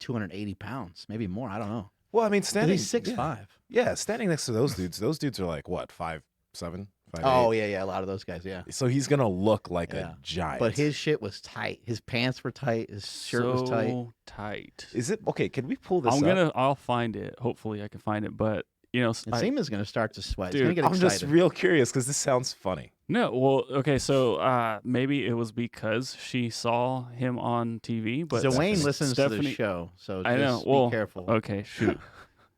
280 pounds, maybe more. I don't know. Well, I mean, standing. He's 6'5". Yeah, standing next to those dudes are like what, 5'7", 5'8"? Oh yeah, a lot of those guys, yeah. So he's gonna look like a giant. But his shit was tight. His pants were tight. His shirt was tight. So tight. Is it okay? Can we pull this up? I'll find it. Hopefully, I can find it. But Nsima's gonna start to sweat. Dude, He's gonna get I'm excited. just real curious because this sounds funny. No, well, okay, so maybe it was because she saw him on TV, but Dwayne listens to the show, so just I know. Well, be careful. Okay, shoot.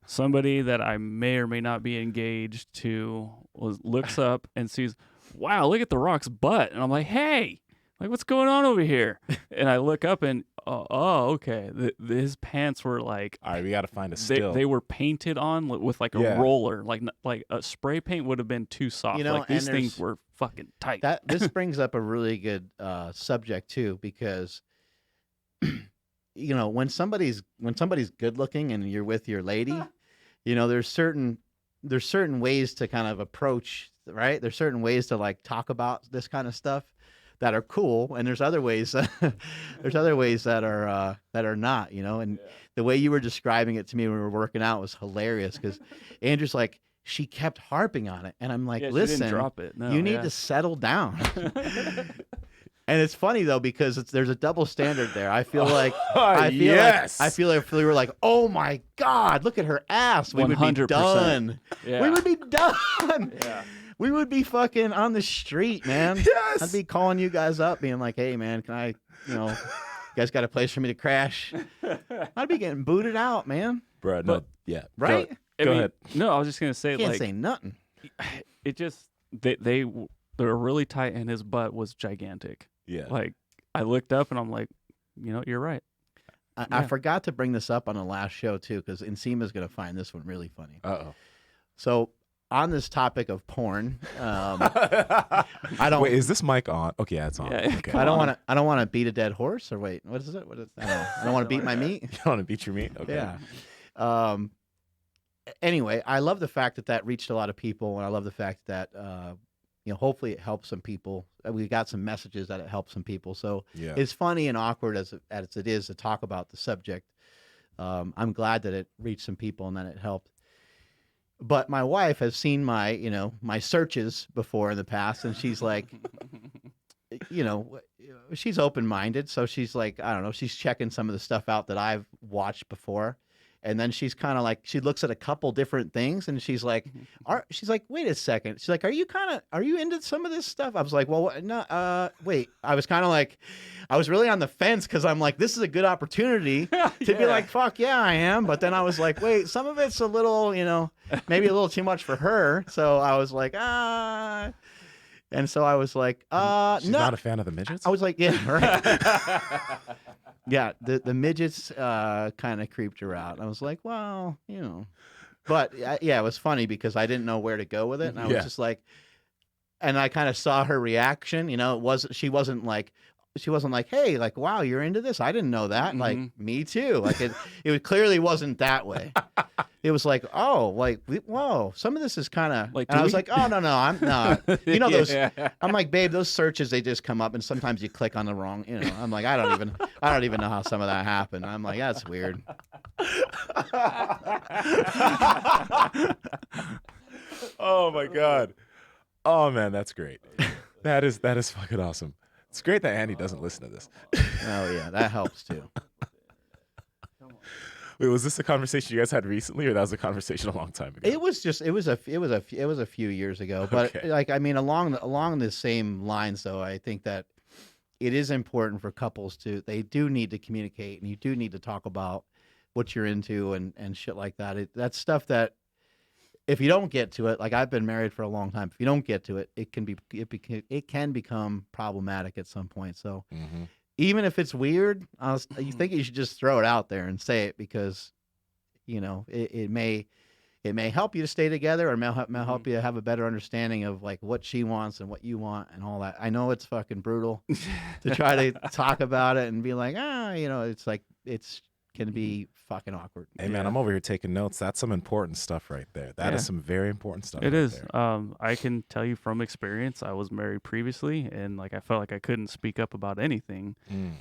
Somebody that I may or may not be engaged to looks up and sees, wow, look at The Rock's butt, and I'm like, hey, like what's going on over here? And I look up and okay, his pants were like, all right, we got to find a still. They were painted on with like a roller, like a spray paint would have been too soft. Like these things were fucking tight. This brings up a really good subject too, because when somebody's good looking and you're with your lady, there's certain ways to kind of approach, right? There's certain ways to like talk about this kind of stuff that are cool, and there's other ways that are not, and the way you were describing it to me when we were working out was hilarious, because Andrew's like, she kept harping on it, and I'm like, listen, she didn't drop it. No, you need to settle down. And it's funny though, because there's a double standard there. I feel like if we were like, oh my God, look at her ass, we would be 100%. done. Yeah. We would be done. Yeah. We would be fucking on the street, man. Yes. I'd be calling you guys up, being like, hey man, can I, you guys got a place for me to crash? I'd be getting booted out, man. Bro, no, yeah. Right? Go ahead. No, I was just gonna say, Can't say nothing. It just they were really tight, and his butt was gigantic. Yeah. Like I looked up, and I'm like, you're right. I forgot to bring this up on the last show too, because Nsima's gonna find this one really funny. Uh-oh. So on this topic of porn, I don't. Wait, is this mic on? Okay, yeah, it's on. Yeah, okay. I don't want to beat a dead horse, or wait, what is it? I don't want to beat my meat. You want to beat your meat? Okay. Yeah. Anyway, I love the fact that reached a lot of people, and I love the fact that hopefully it helps some people. We got some messages that it helps some people. So it's funny and awkward as it is to talk about the subject. I'm glad that it reached some people and that it helped. But my wife has seen my searches before in the past, and she's like, she's open-minded. So she's like, I don't know, she's checking some of the stuff out that I've watched before. And then she's kind of like, she looks at a couple different things, and she's like, wait a second. She's like, are you into some of this stuff? I was like, well, no, wait. I was kind of like, I was really on the fence, because I'm like, this is a good opportunity to be like, fuck yeah, I am. But then I was like, wait, some of it's a little, maybe a little too much for her. So I was like, And so I was like, She's not a fan of the midgets? I was like, yeah, right. Yeah, the midgets kind of creeped her out. I was like, well, But it was funny because I didn't know where to go with it. And I was just like, and I kind of saw her reaction. She wasn't like, hey, like, wow, you're into this? I didn't know that. Mm-hmm. Like, me too. Like, it clearly wasn't that way. It was like, oh, like, whoa, some of this is kind of like, and I was like, oh, no, I'm not. Those, I'm like, babe, those searches, they just come up, and sometimes you click on the wrong, I'm like, I don't even know how some of that happened. I'm like, that's weird. Oh my God. Oh man, that's great. That is fucking awesome. It's great that Andy doesn't listen to this. Oh yeah, that helps too. Wait, was this a conversation you guys had recently, or that was a conversation a long time ago? It was a few years ago, but Okay. like, I mean, along the same lines though, I think that it is important for couples they do need to communicate, and you do need to talk about what you're into and shit like that. That's stuff that if you don't get to it, like I've been married for a long time, if you don't get to it, it can become problematic at some point. So even if it's weird, you think you should just throw it out there and say it, because it may help you to stay together, or it may help you to have a better understanding of like what she wants and what you want and all that. I know it's fucking brutal to try to talk about it and be like, it's like, it's can be fucking awkward. Hey man, I'm over here taking notes. That's some important stuff right there. That is some very important stuff. It right is. there. I can tell you from experience, I was married previously, and like I felt like I couldn't speak up about anything.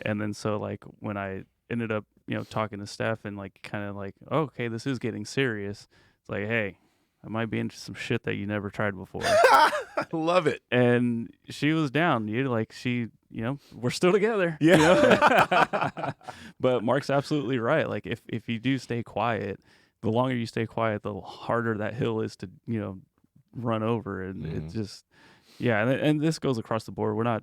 And then so like when I ended up talking to Steph and like kind of like, oh, okay, this is getting serious. It's like, hey, I might be into some shit that you never tried before. I love it. And she was down. We're still together. Yeah. But Mark's absolutely right. Like if you do stay quiet, the longer you stay quiet, the harder that hill is to, run over. And it's just, and this goes across the board. We're not,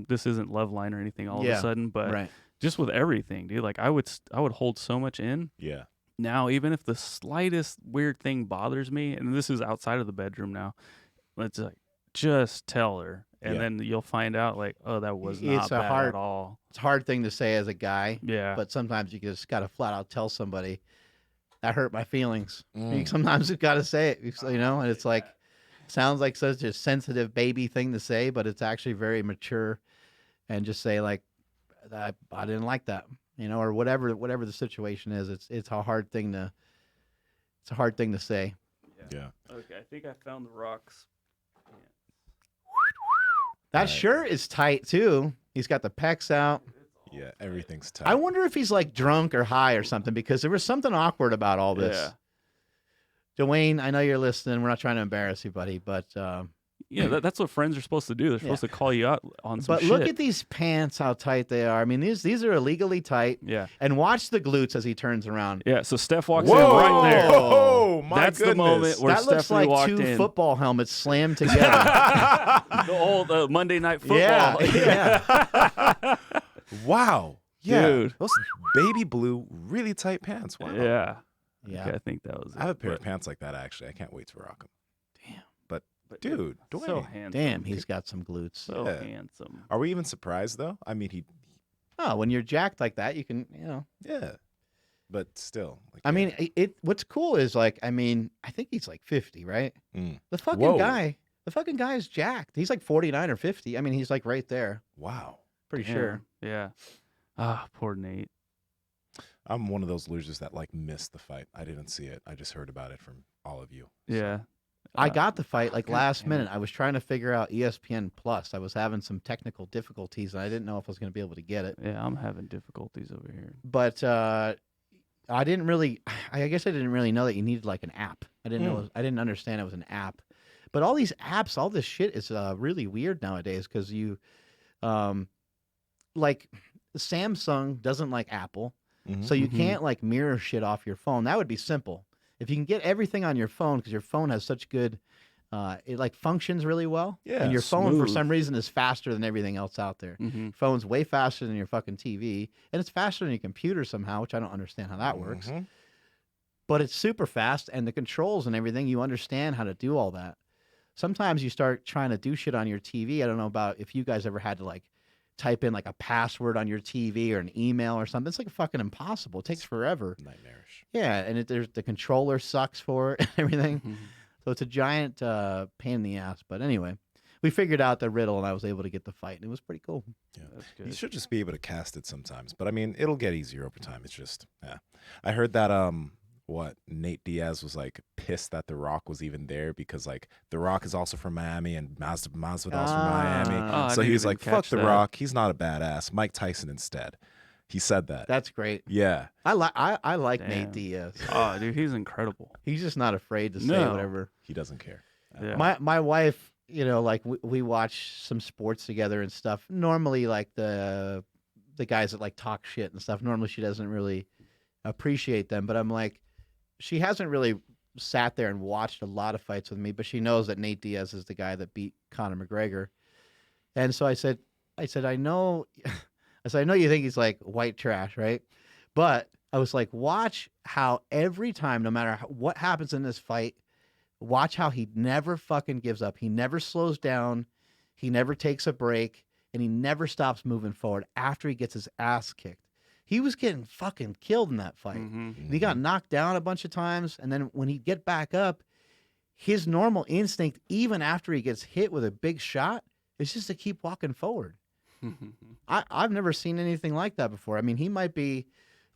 this isn't love line or anything all of a sudden, but just with everything, dude, like I would hold so much in. Yeah. Now, even if the slightest weird thing bothers me, and this is outside of the bedroom now, it's like, just tell her. And then you'll find out like, oh, that was not bad at all. It's a hard thing to say as a guy. Yeah. But sometimes you just got to flat out tell somebody, that hurt my feelings. Sometimes you've got to say it, and it's like, sounds like such a sensitive baby thing to say, but it's actually very mature. And just say like, I didn't like that, or whatever the situation is. It's a hard thing to say. Yeah. Okay, I think I found the rocks. That shirt is tight too. He's got the pecs out. Yeah, everything's tight. I wonder if he's like drunk or high or something, because there was something awkward about all this. Yeah. Dwayne, I know you're listening. We're not trying to embarrass you, buddy, but that's what friends are supposed to do. They're supposed to call you out on some shit. But look at these pants, how tight they are. I mean, these are illegally tight. Yeah. And watch the glutes as he turns around. Yeah, so Steph walks in right there. Oh, my That's goodness. the moment where That looks Stephanie like walked two in. football helmets slammed together. The old Monday Night Football. Yeah. Wow. Yeah. Dude. Those baby blue, really tight pants. Wow. Yeah. Yeah. Okay, I think that was it. I have a pair of pants like that, actually. I can't wait to rock them. Damn. But dude, Dwayne. So handsome. Damn, he's got some glutes. so Yeah. handsome. Are we even surprised, though? I mean, Oh, when you're jacked like that, you can, yeah. But still. Like, I mean, what's cool is like, I think he's like 50, right? Mm. The fucking guy is jacked. He's like 49 or 50. I mean, he's like right there. Wow. Pretty Damn. sure. Yeah. Ah, poor Nate. I'm one of those losers that like missed the fight. I didn't see it. I just heard about it from all of you. Yeah. I got the fight like God last damn minute. it. I was trying to figure out ESPN Plus. I was having some technical difficulties, and I didn't know if I was going to be able to get it. Yeah, I'm having difficulties over here. But I didn't really. I guess I didn't really know that you needed like an app. I didn't know. I didn't understand it was an app. But all these apps, all this shit is really weird nowadays because like Samsung doesn't like Apple, so you can't like mirror shit off your phone. That would be simple. If you can get everything on your phone, because your phone has such good, it like functions really well. Yeah, and your phone for smooth. some reason is faster than everything else out there. Mm-hmm. Phone's way faster than your fucking TV, and it's faster than your computer somehow, which I don't understand how that works. Mhm. But it's super fast, and the controls and everything, you understand how to do all that. Sometimes you start trying to do shit on your TV. I don't know about if you guys ever had to like type in like a password on your TV or an email or something. It's like fucking impossible. It takes forever. Nightmarish. Yeah, and the controller sucks for it and everything. Mm-hmm. So it's a giant pain in the ass. But anyway, we figured out the riddle, and I was able to get the fight, and it was pretty cool. Yeah. That's You good. should just be able to cast it sometimes. But I mean, it'll get easier over time. It's just, yeah. I heard that Nate Diaz was like pissed that The Rock was even there because like The Rock is also from Miami and Masvidal's from Miami. Oh, I So didn't he was even like, catch fuck The that. Rock. He's not a badass. Mike Tyson instead. He said that. That's great. Yeah. I like Damn. Nate Diaz. Oh, dude, he's incredible. He's just not afraid to say No. whatever. He doesn't care. Yeah. My wife, like we watch some sports together and stuff. Normally, like the guys that like talk shit and stuff. Normally, she doesn't really appreciate them. But I'm like, she hasn't really sat there and watched a lot of fights with me. But she knows that Nate Diaz is the guy that beat Conor McGregor. And so I said, I know, I know you think he's like white trash, right? But I was like, watch how every time, no matter what happens in this fight, watch how he never fucking gives up. He never slows down. He never takes a break. And he never stops moving forward after he gets his ass kicked. He was getting fucking killed in that fight. Mm-hmm. And he got knocked down a bunch of times. And then when he'd get back up, his normal instinct, even after he gets hit with a big shot, is just to keep walking forward. I've never seen anything like that before. I mean, he might be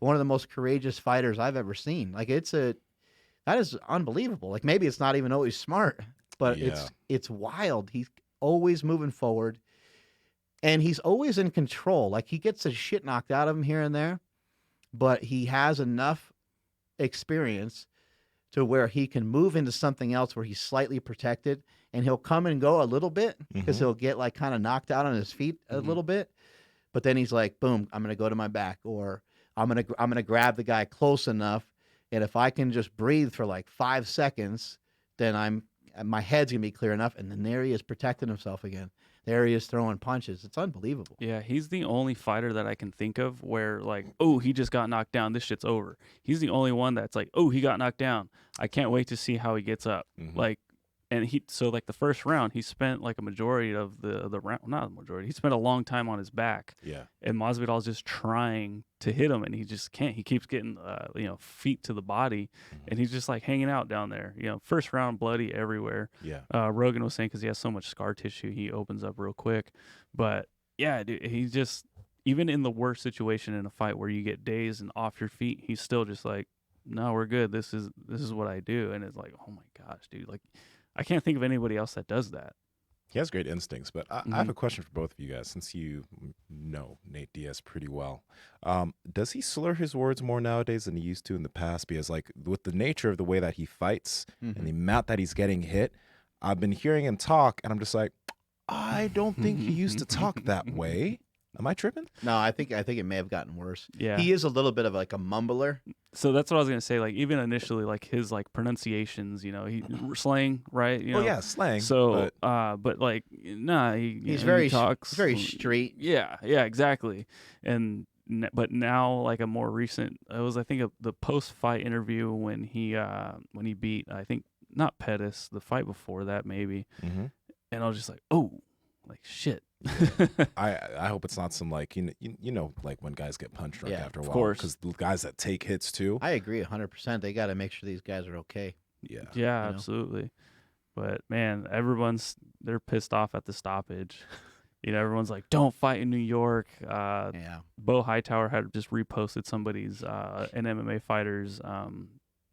one of the most courageous fighters I've ever seen. Like that is unbelievable. Like maybe it's not even always smart, but Yeah. it's wild. He's always moving forward, and he's always in control. Like he gets the shit knocked out of him here and there, but he has enough experience to where he can move into something else where he's slightly protected, and he'll come and go a little bit because he'll get like kind of knocked out on his feet a little bit, but then he's like, boom, I'm gonna go to my back, or I'm gonna grab the guy close enough, and if I can just breathe for like 5 seconds, then my head's gonna be clear enough, and then there he is protecting himself again. There he is throwing punches. It's unbelievable. Yeah, he's the only fighter that I can think of where like, oh, he just got knocked down. This shit's over. He's the only one that's like, oh, he got knocked down. I can't wait to see how he gets up. Like, and so like the first round, he spent like a majority of the round, not a majority. He spent a long time on his back. Yeah. And Masvidal's just trying to hit him, and he just can't. He keeps getting feet to the body, and he's just like hanging out down there. First round bloody everywhere. Yeah. Rogan was saying because he has so much scar tissue, he opens up real quick. But yeah, dude, he's just, even in the worst situation in a fight where you get dazed and off your feet, he's still just like, no, we're good. This is what I do. And it's like, oh my gosh, dude, like I can't think of anybody else that does that. He has great instincts, but I have a question for both of you guys, since you know Nate Diaz pretty well. Does he slur his words more nowadays than he used to in the past? Because like with the nature of the way that he fights and the amount that he's getting hit, I've been hearing him talk, and I'm just like, I don't think he used to talk that way. Am I tripping? No, I think it may have gotten worse. Yeah. He is a little bit of like a mumbler. So that's what I was gonna say. Like even initially, like his like pronunciations, he slang, right? Well, yeah, slang. So, but like, nah, He's he talks he's very straight. Yeah, exactly. And but now, like a more recent, it was I think the post-fight interview when he beat, I think not Pettis, the fight before that maybe, and I was just like, oh, like shit. I hope it's not some like like when guys get punch drunk after a while. Of course, because the guys that take hits too. I agree 100%. They got to make sure these guys are okay. Yeah, absolutely. But man, they're pissed off at the stoppage. Everyone's like, don't fight in New York. Bo Hightower had just reposted somebody's an MMA fighter's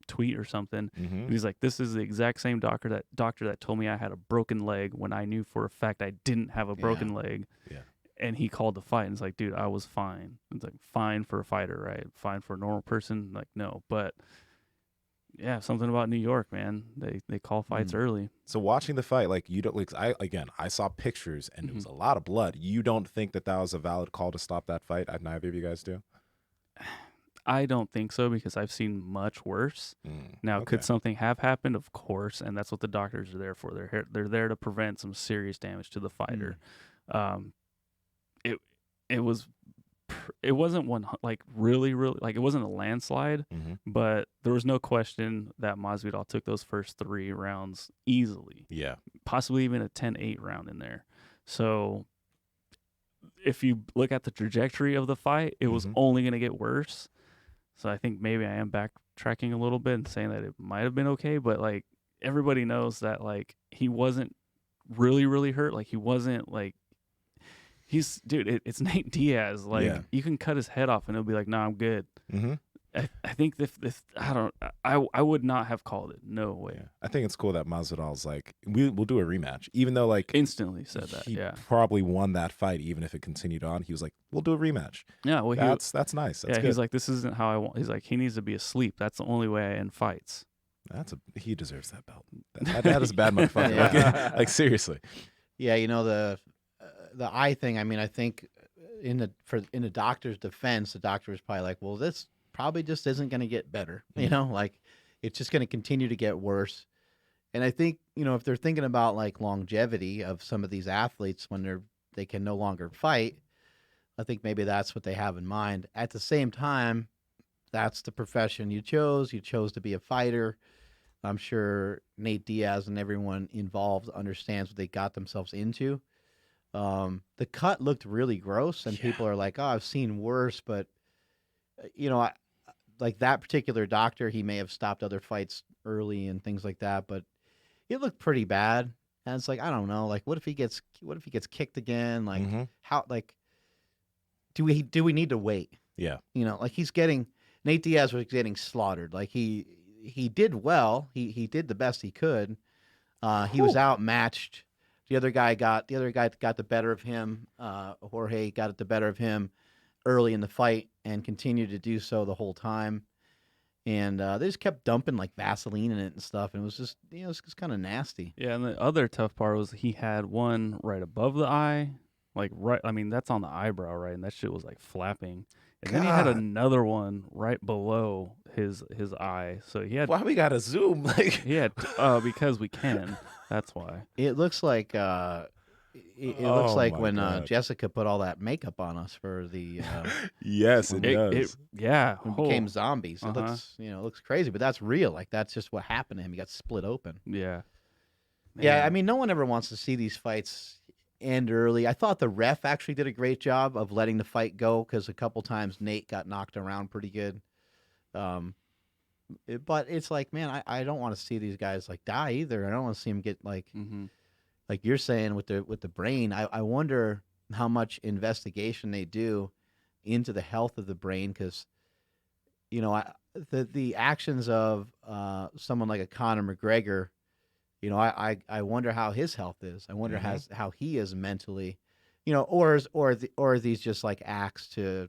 tweet or something. And he's like, this is the exact same doctor that told me I had a broken leg when I knew for a fact I didn't have a broken leg. Yeah. And he called the fight, and it's like, dude, I was fine. It's like, fine for a fighter, right? Fine for a normal person, like, no. But yeah, something about New York, man. They call fights early. So watching the fight, like you don't like I saw pictures and it was a lot of blood. You don't think that was a valid call to stop that fight? Neither of you guys do. I don't think so, because I've seen much worse. Now, could something have happened? Of course, and that's what the doctors are there for. They're there to prevent some serious damage to the fighter. It wasn't one like really like it wasn't a landslide, but there was no question that Masvidal took those first 3 rounds easily. Yeah, possibly even a 10-8 round in there. So if you look at the trajectory of the fight, it was only going to get worse. So I think maybe I am backtracking a little bit and saying that it might have been okay, but like everybody knows that like he wasn't really hurt. Like he wasn't like it's Nate Diaz. Like you can cut his head off and it'll be like, nah, I'm good. I think this I would not have called it. No way. Yeah. I think it's cool that Masvidal's like, we'll do a rematch, even though like instantly said that. He probably won that fight, even if it continued on. He was like, we'll do a rematch. Yeah, well, that's nice. That's good. He's like, this isn't how I want. He's like, he needs to be asleep. That's the only way I end fights. He deserves that belt. That is a bad motherfucker. Like seriously. Yeah, the eye thing. I mean, I think in the doctor's defense, the doctor was probably like, well, this probably just isn't going to get better. Like it's just going to continue to get worse. And I think, if they're thinking about like longevity of some of these athletes when they can no longer fight, I think maybe that's what they have in mind. At the same time, that's the profession you chose. You chose to be a fighter. I'm sure Nate Diaz and everyone involved understands what they got themselves into. The cut looked really gross, and people are like, oh, I've seen worse, but like that particular doctor, he may have stopped other fights early and things like that, but it looked pretty bad. And it's like, I don't know, like what if he gets kicked again? Like how, like, do we need to wait? Yeah. Like Nate Diaz was getting slaughtered. Like he did well. He did the best he could. He was outmatched. The other guy got the better of him. Jorge got the better of him early in the fight and continued to do so the whole time. And they just kept dumping like Vaseline in it and stuff, and it was just it was just kind of nasty. Yeah, and the other tough part was he had one right above the eye, like right. I mean, that's on the eyebrow, right? And that shit was like flapping. And then he had God. another one right below his eye. So he had Why we gotta zoom? Like, he had because we can. That's why. It looks like it looks Oh like my when God. Jessica put all that makeup on us for the yes, it does. Yeah. when Oh, became zombies. It Uh-huh. looks it looks crazy, but that's real. Like that's just what happened to him. He got split open. yeah. Yeah, I Man. mean, no one ever wants to see these fights end early. I thought the ref actually did a great job of letting the fight go because a couple times Nate got knocked around pretty good. But it's like, man, I don't want to see these guys like die either. I don't want to see them get like you're saying with the brain. I wonder how much investigation they do into the health of the brain because the actions of someone like a Conor McGregor. I wonder how his health is. I wonder how he is mentally, or are these just like acts to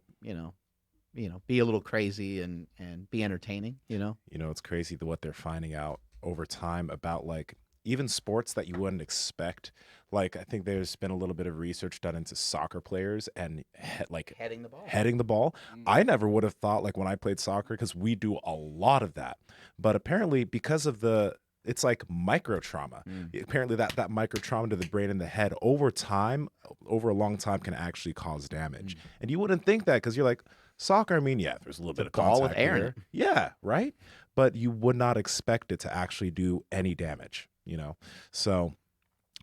be a little crazy and be entertaining. It's crazy what they're finding out over time about like even sports that you wouldn't expect. Like I think there's been a little bit of research done into soccer players and Heading the ball. heading the ball. I never would have thought like when I played soccer because we do a lot of that, but apparently because of it's like micro trauma. Apparently that micro trauma to the brain and the head over a long time can actually cause damage. And you wouldn't think that because you're like, soccer, I mean, yeah, there's a little bit of ball with contact air in here. it. Yeah, right? But you would not expect it to actually do any damage, So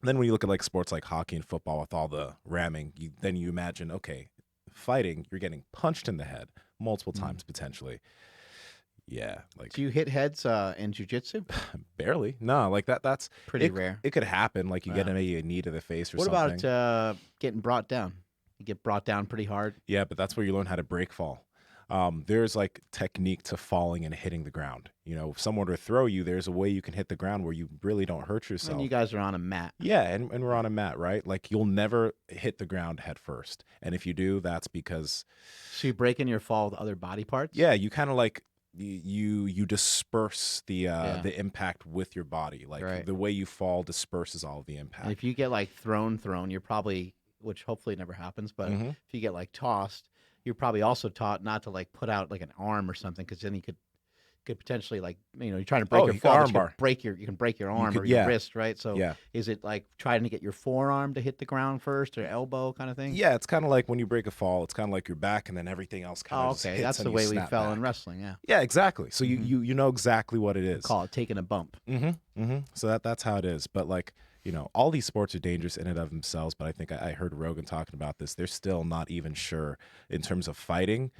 then when you look at like sports like hockey and football with all the ramming, then you imagine, okay, fighting, you're getting punched in the head multiple times potentially. Yeah, like Do you hit heads in jiu-jitsu? barely. No, like that's Pretty rare. It could happen, like you get Wow. maybe a knee to the face or What something. about getting brought down? You get brought down pretty hard. Yeah, but that's where you learn how to break fall. There's like technique to falling and hitting the ground. If someone were to throw you, there's a way you can hit the ground where you really don't hurt yourself. And you guys are on a mat. Yeah, and we're on a mat, right? Like you'll never hit the ground head first. And if you do, that's because So you break in your fall with other body parts? yeah, you kind of like you disperse the impact with your body. Like Right. the way you fall disperses all of the impact. And if you get like thrown, you're probably, which hopefully never happens, but if you get like tossed, you're probably also taught not to like put out like an arm or something because then you could potentially like you're trying to break your you fall, can but armbar. you can break your arm could- or your yeah. wrist, right? So Yeah. is it like trying to get your forearm to hit the ground first or elbow kind of thing? Yeah, it's kind of like when you break a fall, it's kind of like your back, and then everything else kind Oh, of okay. hits That's and the you way we snap fell in back. wrestling. Yeah. Yeah, exactly. So you know exactly what it is. Call it taking a bump. So that's how it is. But like all these sports are dangerous in and of themselves. But I think I heard Rogan talking about this. They're still not even sure in terms of fighting.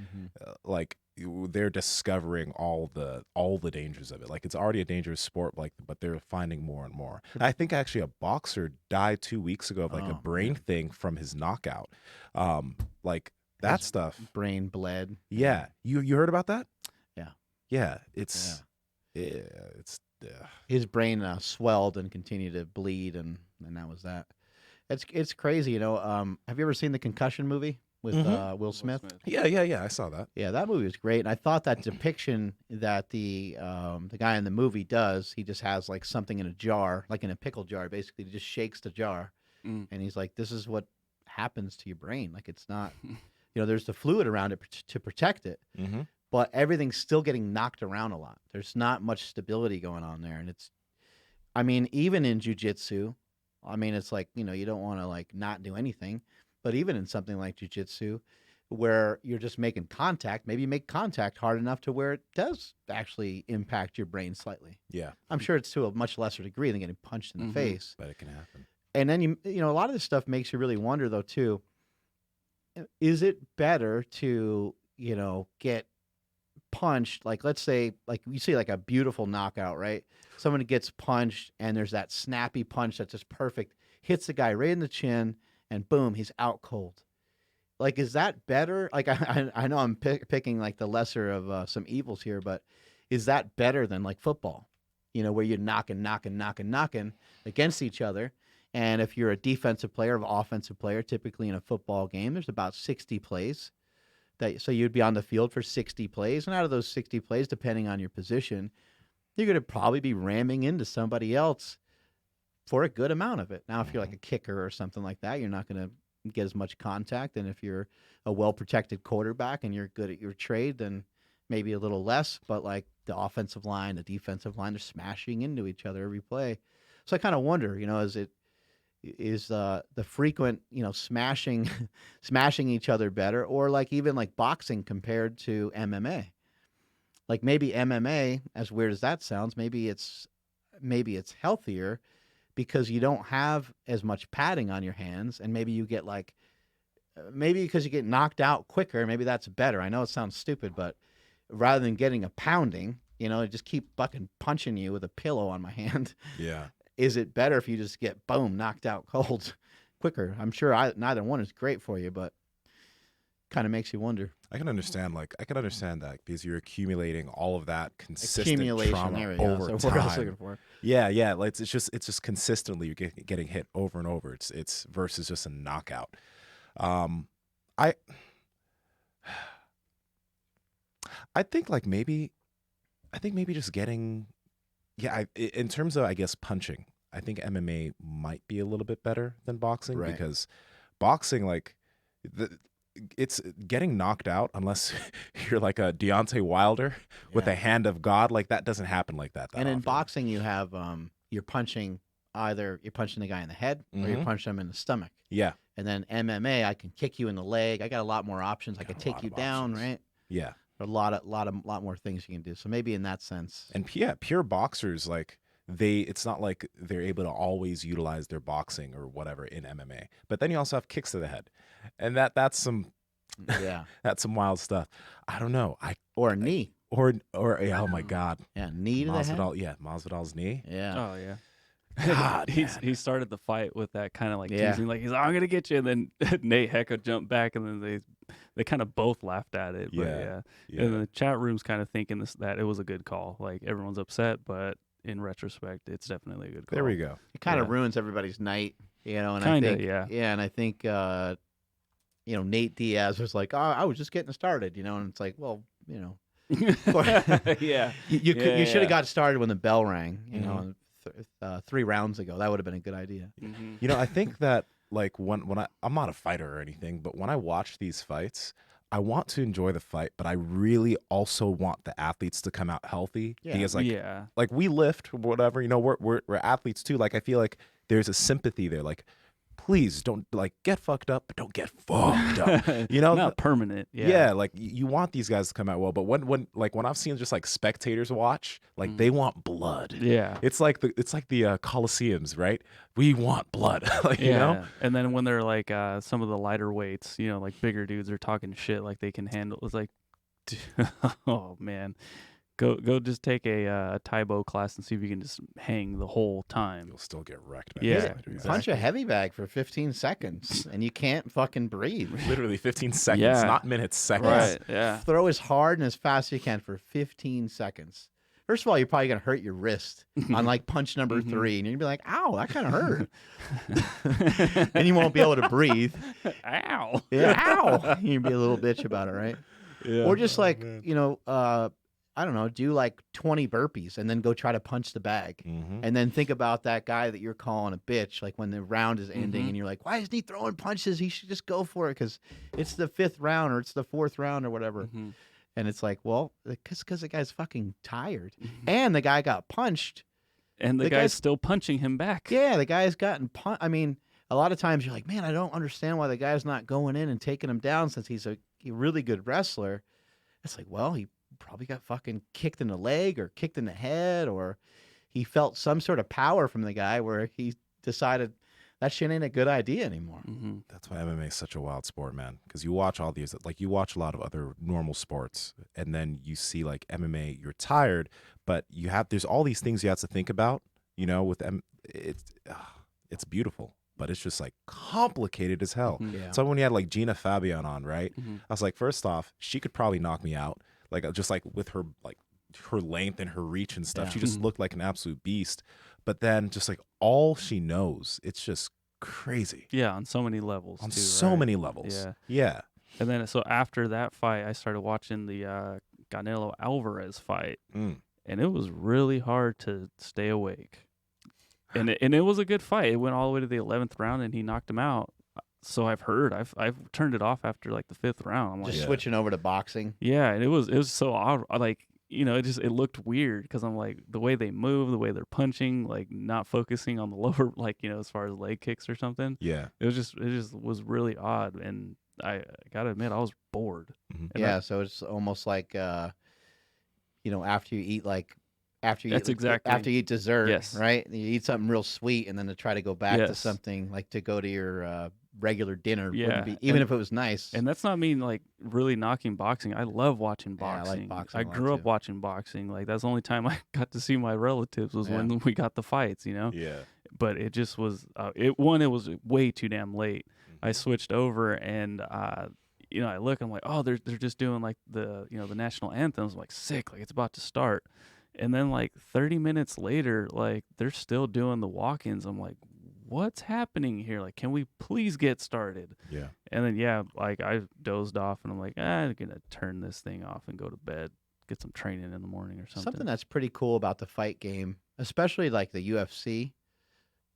They're discovering all the dangers of it. Like it's already a dangerous sport. But they're finding more and more. And I think actually a boxer died 2 weeks ago of like a brain thing from his knockout. Like that stuff. Brain bled. Yeah, you heard about that? Yeah. Yeah, it's His brain swelled and continued to bleed, and that was that. It's crazy, Have you ever seen the Concussion movie with Will Smith? yeah. I saw that. Yeah, that movie was great, and I thought that depiction that the guy in the movie does, he just has like something in a jar, like in a pickle jar, basically, he just shakes the jar, and he's like, "This is what happens to your brain. Like it's not, there's the fluid around it to protect it." But everything's still getting knocked around a lot. There's not much stability going on there. And even in jiu-jitsu, it's like, you don't want to like not do anything. But even in something like jiu-jitsu, where you're just making contact, maybe you make contact hard enough to where it does actually impact your brain slightly. Yeah. I'm sure it's to a much lesser degree than getting punched in the face. But it can happen. And then, a lot of this stuff makes you really wonder, though, too, is it better to, get punched, like let's say like you see like a beautiful knockout, right? Someone gets punched and there's that snappy punch that's just perfect, hits the guy right in the chin, and boom, he's out cold. Like, is that better? Like I know I'm picking like the lesser of some evils here, but is that better than like football, where you're knocking against each other? And if you're a defensive player or offensive player, typically in a football game, there's about 60 plays. so you'd be on the field for 60 plays, and out of those 60 plays, depending on your position, you're going to probably be ramming into somebody else for a good amount of it. Now, if you're like a kicker or something like that, you're not going to get as much contact. And if you're a well-protected quarterback and you're good at your trade, then maybe a little less. But like the offensive line, the defensive line, they're smashing into each other every play. So I kind of wonder, is the frequent, smashing each other better, or like even like boxing compared to MMA? Like maybe MMA, as weird as that sounds, maybe it's healthier because you don't have as much padding on your hands, and maybe you get like maybe because you get knocked out quicker, maybe that's better. I know it sounds stupid, but rather than getting a pounding, just keep fucking punching you with a pillow on my hand. Yeah. Is it better if you just get, boom, knocked out cold quicker? I'm sure neither one is great for you, but kind of makes you wonder. I can understand that because you're accumulating all of that consistent Accumulation trauma area, over so what else time. looking for? Yeah. Like it's just consistently you're getting hit over and over. It's versus just a knockout. I think maybe just getting. Yeah, in terms of, I guess, punching, I think MMA might be a little bit better than boxing because boxing, it's getting knocked out unless you're like a Deontay Wilder with a hand of God. Like that doesn't happen like that. And in often. boxing, you have you're punching the guy in the head or you're punching him in the stomach. Yeah. And then MMA, I can kick you in the leg. I got a lot more options. I can take you down, right? Yeah. A lot more things you can do. So maybe in that sense. And pure boxers, it's not like they're able to always utilize their boxing or whatever in MMA. But then you also have kicks to the head, and that's some that's some wild stuff. I don't know. Or a knee. Or oh my God. Yeah, knee to the head. Yeah, Masvidal's knee. Yeah. Oh yeah. God, he started the fight with that kind of like teasing, like he's I'm gonna get you, and then Nate Hecka jumped back, and then they kind of both laughed at it. But yeah. And the chat room's kind of thinking that it was a good call. Like everyone's upset, but in retrospect, it's definitely a good call. There we go. It kind of ruins everybody's night, and kinda, I think and I think Nate Diaz was like, oh, I was just getting started, and it's like, well, yeah, you should have got started when the bell rang, 3 rounds ago. That would have been a good idea. Mm-hmm. I think that when I'm not a fighter or anything, but when I watch these fights, I want to enjoy the fight, but I really also want the athletes to come out healthy. Yeah. Because we lift, whatever, we're athletes too. Like I feel like there's a sympathy there. Like, please don't get fucked up, but don't get fucked up. Not permanent. Yeah. Like you want these guys to come out well, but when I've seen just spectators watch, they want blood. Yeah. It's like the Colosseums, right? We want blood. And then when they're some of the lighter weights, like bigger dudes are talking shit like they can handle. It's like, oh man. Go just take a Taibo class and see if you can just hang the whole time. You'll still get wrecked. Yeah, Punch a heavy bag for 15 seconds and you can't fucking breathe. Literally 15 seconds, not minutes, seconds. Right, yeah. Throw as hard and as fast as you can for 15 seconds. First of all, you're probably going to hurt your wrist on punch number 3. And you're going to be like, ow, that kind of hurt. And you won't be able to breathe. Ow. Yeah, ow. You'd be a little bitch about it, right? Yeah. Or just I don't know, do 20 burpees and then go try to punch the bag. Mm-hmm. And then think about that guy that you're calling a bitch, when the round is ending and you're like, why isn't he throwing punches? He should just go for it because it's the 5th round or it's the 4th round or whatever. Mm-hmm. And it's like, well, because the guy's fucking tired. And the guy got punched. And the guy's still punching him back. Yeah, the guy's gotten punched. I mean, a lot of times you're like, man, I don't understand why the guy's not going in and taking him down since he's a really good wrestler. It's like, well, he probably got fucking kicked in the leg or kicked in the head, or he felt some sort of power from the guy where he decided that shit ain't a good idea anymore. Mm-hmm. That's why MMA is such a wild sport, man. Because you watch all these, you watch a lot of other normal sports, and then you see MMA, you're tired, but there's all these things you have to think about. With them, it's beautiful, but it's just complicated as hell. Mm-hmm. Yeah. So when you had Gina Fabian on, right? Mm-hmm. I was like, first off, she could probably knock me out. Just with her her length and her reach and stuff. Yeah. She just looked like an absolute beast. But then just all she knows, it's just crazy. Yeah, on so many levels. On too, so right? many levels. Yeah. Yeah. And then so after that fight, I started watching the Canelo Alvarez fight, Mm. and it was really hard to stay awake. And it was a good fight. It went all the way to the 11th round, and he knocked him out. So I've heard. I've turned it off after like the 5th round. I'm like, Just Yeah. switching over to boxing. yeah, and it was so odd. Like, you know, it looked weird because I'm like, the way they move, the way they're punching, like not focusing on the lower, like, you know, as far as leg kicks or something. Yeah. It just was really odd, and I gotta admit I was bored. Mhm. And Yeah, so it's almost like you know, after you eat That's exactly- after you eat dessert, Yes. right? You eat something real sweet, and then to try to go back to Yes. something like to go to your regular dinner, Yeah, wouldn't be, even and- if it was nice. And that's not me like really knocking boxing. I love watching Yeah, I like boxing. boxing I a lot, grew up too. watching boxing. Like that's the only time I got to see my relatives was Yeah. when we got the fights, you know. Yeah. But it just was it was way too damn late. I switched over and you know, I look, I'm like, oh, they're just doing like the, you know, the national anthems. I'm like, sick, like it's about to start. And then like 30 minutes later, like they're still doing the walk-ins. I'm like, what's happening here? Like, can we please get started? Yeah. And then yeah, like I dozed off and I'm like, I'm gonna turn this thing off and go to bed, get some training in the morning or something. Something that's pretty cool about the fight game, especially like the UFC,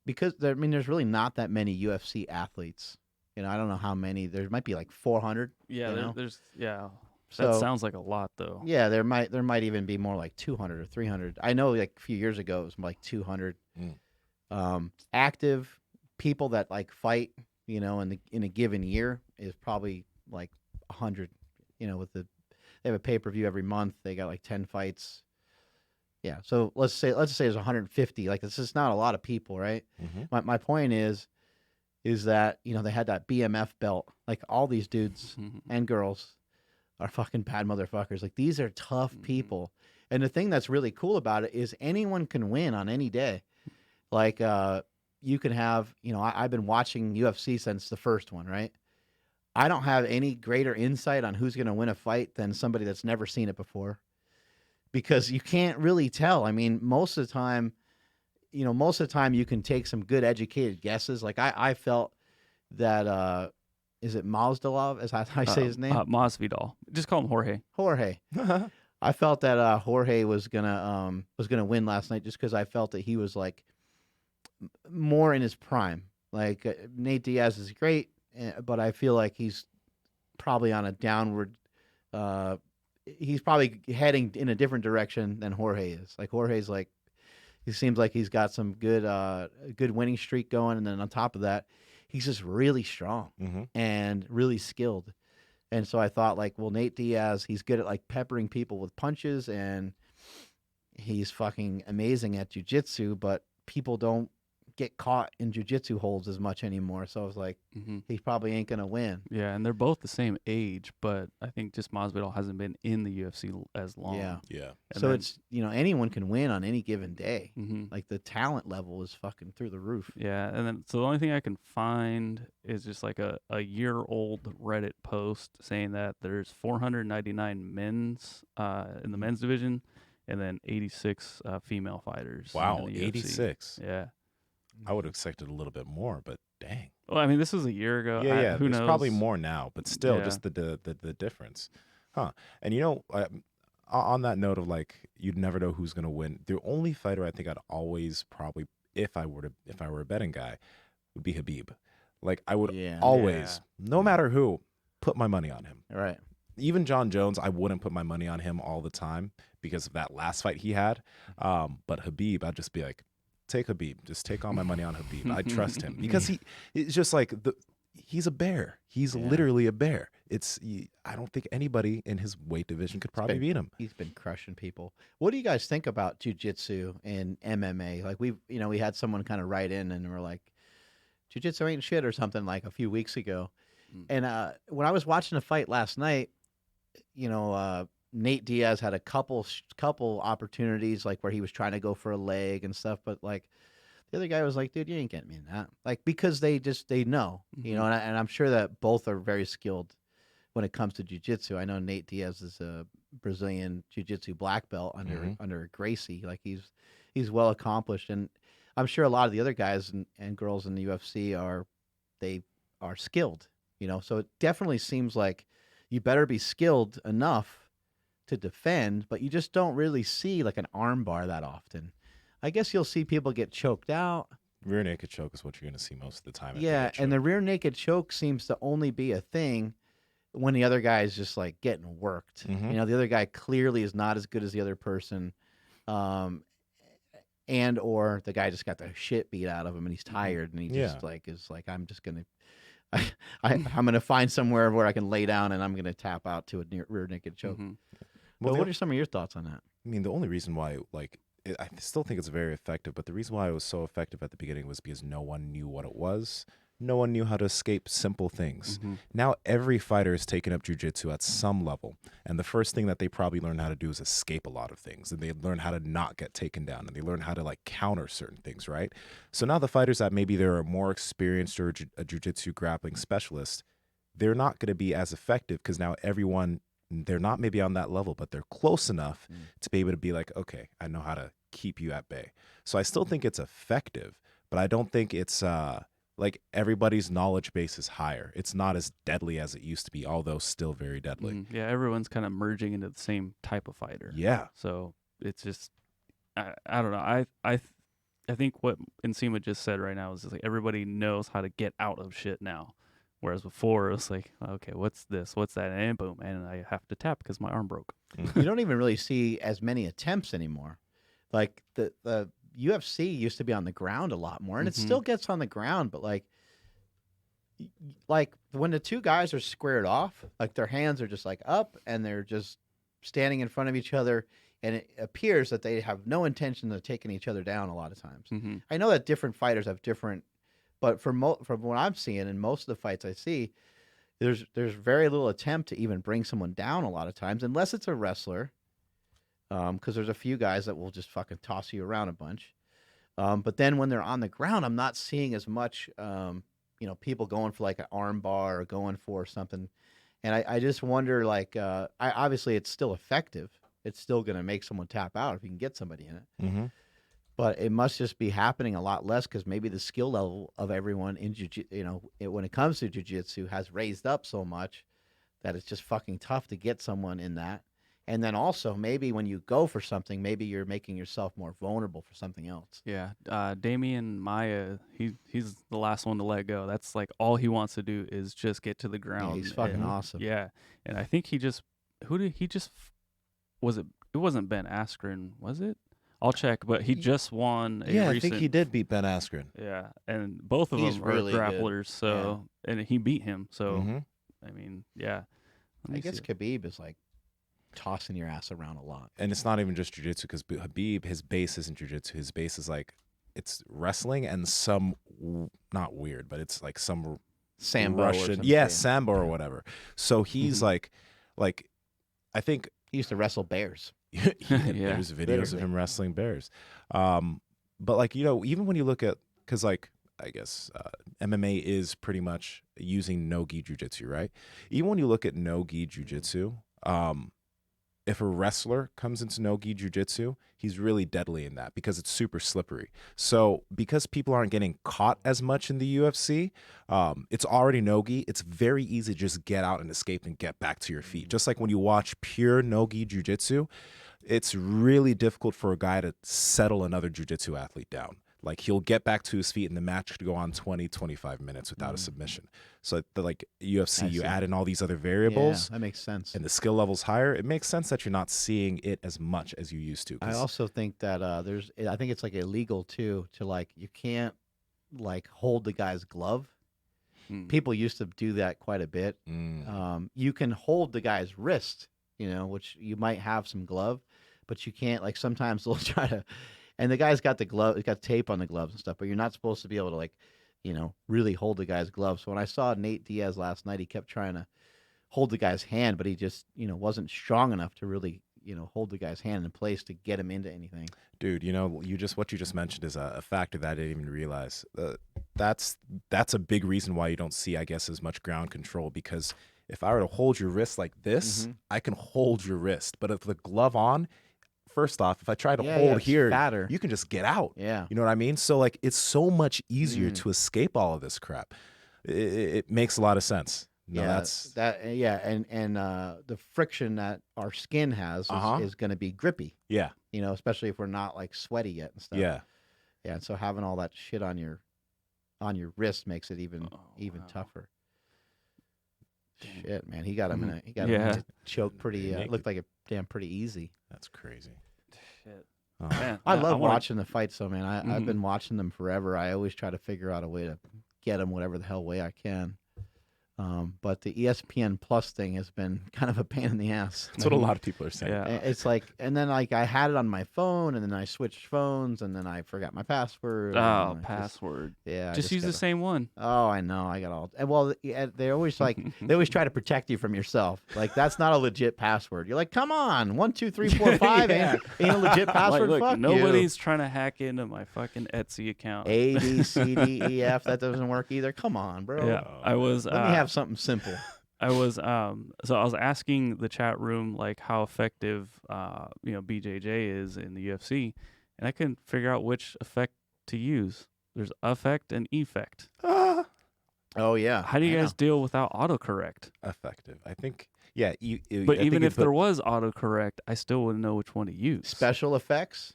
because there, I mean, there's really not that many UFC athletes. You know, I don't know how many. There might be like 400. yeah, you know? there's yeah. So That sounds like a lot though. yeah, there might even be more like 200 or 300. I know like a few years ago it was like 200. Active people that like fight, you know, in a given year is probably like 100. You know, with they have a pay-per-view every month. They got like 10 fights. Yeah, so let's say there's 150. Like this is not a lot of people, right? Mhm. My point is that, you know, they had that BMF belt. Like all these dudes and girls are fucking bad motherfuckers. Like these are tough people. And the thing that's really cool about it is anyone can win on any day. Like you can have, you know, I've been watching UFC since the first one, right? I don't have any greater insight on who's going to win a fight than somebody that's never seen it before. Because you can't really tell. I mean, most of the time you can take some good educated guesses. Like I felt that is it Mazdalov? Is that how I say his name? Masvidal. Just call him Jorge. Jorge. I felt that Jorge was gonna win last night just because I felt that he was like more in his prime. Like Nate Diaz is great, but I feel like he's probably on a downward. He's probably heading in a different direction than Jorge is. Like Jorge's like, he seems like he's got some good winning streak going, and then on top of that, he's just really strong and really skilled. And so I thought, like, well, Nate Diaz, he's good at like peppering people with punches, and he's fucking amazing at jiu-jitsu, but people don't get caught in jiu-jitsu holds as much anymore. So I was like, he probably ain't gonna win. Yeah, and they're both the same age, but I think just Masvidal hasn't been in the UFC as long. Yeah. Yeah. And So then- it's, you know, anyone can win on any given day. Mhm. Like the talent level is fucking through the roof. Yeah, and then so the only thing I can find is just like a year-old Reddit post saying that there's 499 men's in the men's division, and then 86 female fighters. Wow, in the UFC. 86. Yeah. I would have expected a little bit more, but dang. Well, I mean, this was a year ago. Yeah, Who there's knows? probably more now, but still, Yeah. just the difference, huh? And you know, on that note of like, you'd never know who's gonna win. The only fighter I think I'd always probably, if I were a betting guy, would be Khabib. Like I would Yeah. always, no matter who, put my money on him. All right. Even John Jones, I wouldn't put my money on him all the time because of that last fight he had. But Khabib, I'd just be like, take Khabib. Just take all my money on Khabib. I trust him because it's just like he's a bear. He's literally a bear. I don't think anybody in his weight division could probably beat him. He's been crushing people. What do you guys think about jiu-jitsu and MMA? Like we had someone kind of write in and we're like, jiu-jitsu ain't shit or something like a few weeks ago. And when I was watching the fight last night, you know, Nate Diaz had a couple opportunities like where he was trying to go for a leg and stuff, but like the other guy was like, dude, you ain't getting me in that. Like, because they know, you know, and I'm sure that both are very skilled when it comes to jiu-jitsu. I know Nate Diaz is a Brazilian jiu-jitsu black belt under Gracie. Like he's well accomplished, and I'm sure a lot of the other guys and girls in the UFC are skilled, you know. So it definitely seems like you better be skilled enough to defend, but you just don't really see like an arm bar that often. I guess you'll see people get choked out. Rear naked choke is what you're going to see most of the time. if they Yeah, get and the choked. rear naked choke seems to only be a thing when the other guy is just like getting worked. Mhm. You know, the other guy clearly is not as good as the other person, um, and or the guy just got the shit beat out of him and he's tired and he just Yeah. like is like, I'm just gonna, I'm gonna find somewhere where I can lay down and I'm gonna tap out to a rear naked choke. Mhm. But Well, what are some of your thoughts on that? I mean, the only reason why, like, I still think it's very effective, but the reason why it was so effective at the beginning was because no one knew what it was. No one knew how to escape simple things. Mhm. Now every fighter is taking up jujitsu at some level, and the first thing that they probably learn how to do is escape a lot of things, and they learn how to not get taken down, and they learn how to like counter certain things, right? So now the fighters that maybe they're more experienced or a jujitsu grappling specialist, they're not going to be as effective because now everyone, they're not maybe on that level, but they're close enough to be able to be like, okay, I know how to keep you at bay. So I still think it's effective, but I don't think it's like everybody's knowledge base is higher. It's not as deadly as it used to be, although still very deadly. Mhm. Yeah, everyone's kind of merging into the same type of fighter. Yeah. So it's just, I don't know. I think what Nsima just said right now is just like everybody knows how to get out of shit now. Whereas before it was like, okay, what's this? What's that? And boom, and I have to tap because my arm broke. You don't even really see as many attempts anymore. Like the UFC used to be on the ground a lot more, and it Mhm. still gets on the ground, but like when the two guys are squared off, like their hands are just like up and they're just standing in front of each other, and it appears that they have no intention of taking each other down a lot of times. Mm-hmm. I know that different fighters have different, but from what I'm seeing in most of the fights I see, there's very little attempt to even bring someone down a lot of times, unless it's a wrestler. Because there's a few guys that will just fucking toss you around a bunch. But then when they're on the ground, I'm not seeing as much, people going for like an arm bar or going for something. And I just wonder, like, obviously it's still effective. It's still going to make someone tap out if you can get somebody in it. Mm-hmm. But it must just be happening a lot less because maybe the skill level of everyone in when it comes to jiu-jitsu has raised up so much that it's just fucking tough to get someone in that. And then also maybe when you go for something, maybe you're making yourself more vulnerable for something else. Yeah, Damian Maya, he's the last one to let go. That's like all he wants to do is just get to the ground. he's fucking and- awesome. Yeah, and I think was it? It wasn't Ben Askren, was it? I'll check, but he just won a Yeah, I recent. think he did beat Ben Askren. Yeah, and both of He's them really are good. grapplers. So and he beat him. So Mhm. I mean, yeah. Let I me guess see. Khabib is like tossing your ass around a lot. And it's not even just jujitsu because Habib, his base isn't jujitsu. His base is like, it's wrestling and some, not weird, but it's like some Sambo or Russian, something. yeah, sambo or whatever. So he's Mhm. like, I think He used to wrestle bears. yeah, Yeah, there's videos of literally. him wrestling bears. But like, even when you look at, because like, I guess MMA is pretty much using no-gi jujitsu, right? Even when you look at no-gi jujitsu, if a wrestler comes into no-gi jujitsu, he's really deadly in that because it's super slippery. So because people aren't getting caught as much in the UFC, it's already no-gi. It's very easy to just get out and escape and get back to your feet. Just like when you watch pure no-gi jujitsu, it's really difficult for a guy to settle another jujitsu athlete down. Like he'll get back to his feet and the match could go on 20, 25 minutes without a submission. So like UFC, I you see. add in all these other Yeah, variables that makes sense. and the skill level's higher, it makes sense that you're not seeing it as much as you used to. I also think that I think it's like illegal too to like you can't like hold the guy's glove. Mm. People used to do that quite a bit. You can hold the guy's wrist, which you might have some glove, but you can't. Like sometimes they'll try to, and the guy's got the glove, it's got tape on the gloves and stuff, but you're not supposed to be able to like, really hold the guy's glove. So when I saw Nate Diaz last night, he kept trying to hold the guy's hand, but he just, wasn't strong enough to really, hold the guy's hand in place to get him into anything. Dude, what you just mentioned is a factor that I didn't even realize. That's a big reason why you don't see, I guess, as much ground control, because if I were to hold your wrist like this, I can hold your wrist. But if the glove on, first off, if I try to hold it's here, fatter. you can just get out. Yeah. You know what I mean? So like it's so much easier to escape all of this crap. It makes a lot of sense. No, yeah, that's and the friction that our skin has is going to be grippy. yeah, Especially if we're not like sweaty yet and stuff. yeah. Yeah, and so having all that shit on your wrist makes it even wow. tougher. Damn. Shit, man, he got him in a Yeah. choke pretty. Naked. Looked like a damn pretty easy. That's crazy. Shit. Oh. Man, I yeah, love wanna- watching the fights, though, man. I've Mhm. been watching them forever. I always try to figure out a way to get them whatever the hell way I can. But the ESPN Plus thing has been kind of a pain in the ass. That's what a lot of people are saying. Yeah. It's like, and then like I had it on my phone, and then I switched phones, and then I forgot my password. and Oh, I password. I Just use the gotta- same one. Oh, I know. I got all. And well, they always they always try to protect you from yourself. Like that's not a legit password. You're like, come on, 1, 2, 3, 4, 5 Yeah. ain't a legit password. Like, look, Fuck nobody's trying to hack into my fucking Etsy account. you. A B C D E F. That doesn't work either. Come on, bro. Yeah, I was. Let me have something simple. So I was asking the chat room like how effective BJJ is in the UFC, and I couldn't figure out which effect to use. There's affect and effect. Ah, Oh yeah. How do you I guys know. deal without autocorrect? effective. I think. Yeah. But I even think if there was autocorrect, I still wouldn't know which one to use. Special effects?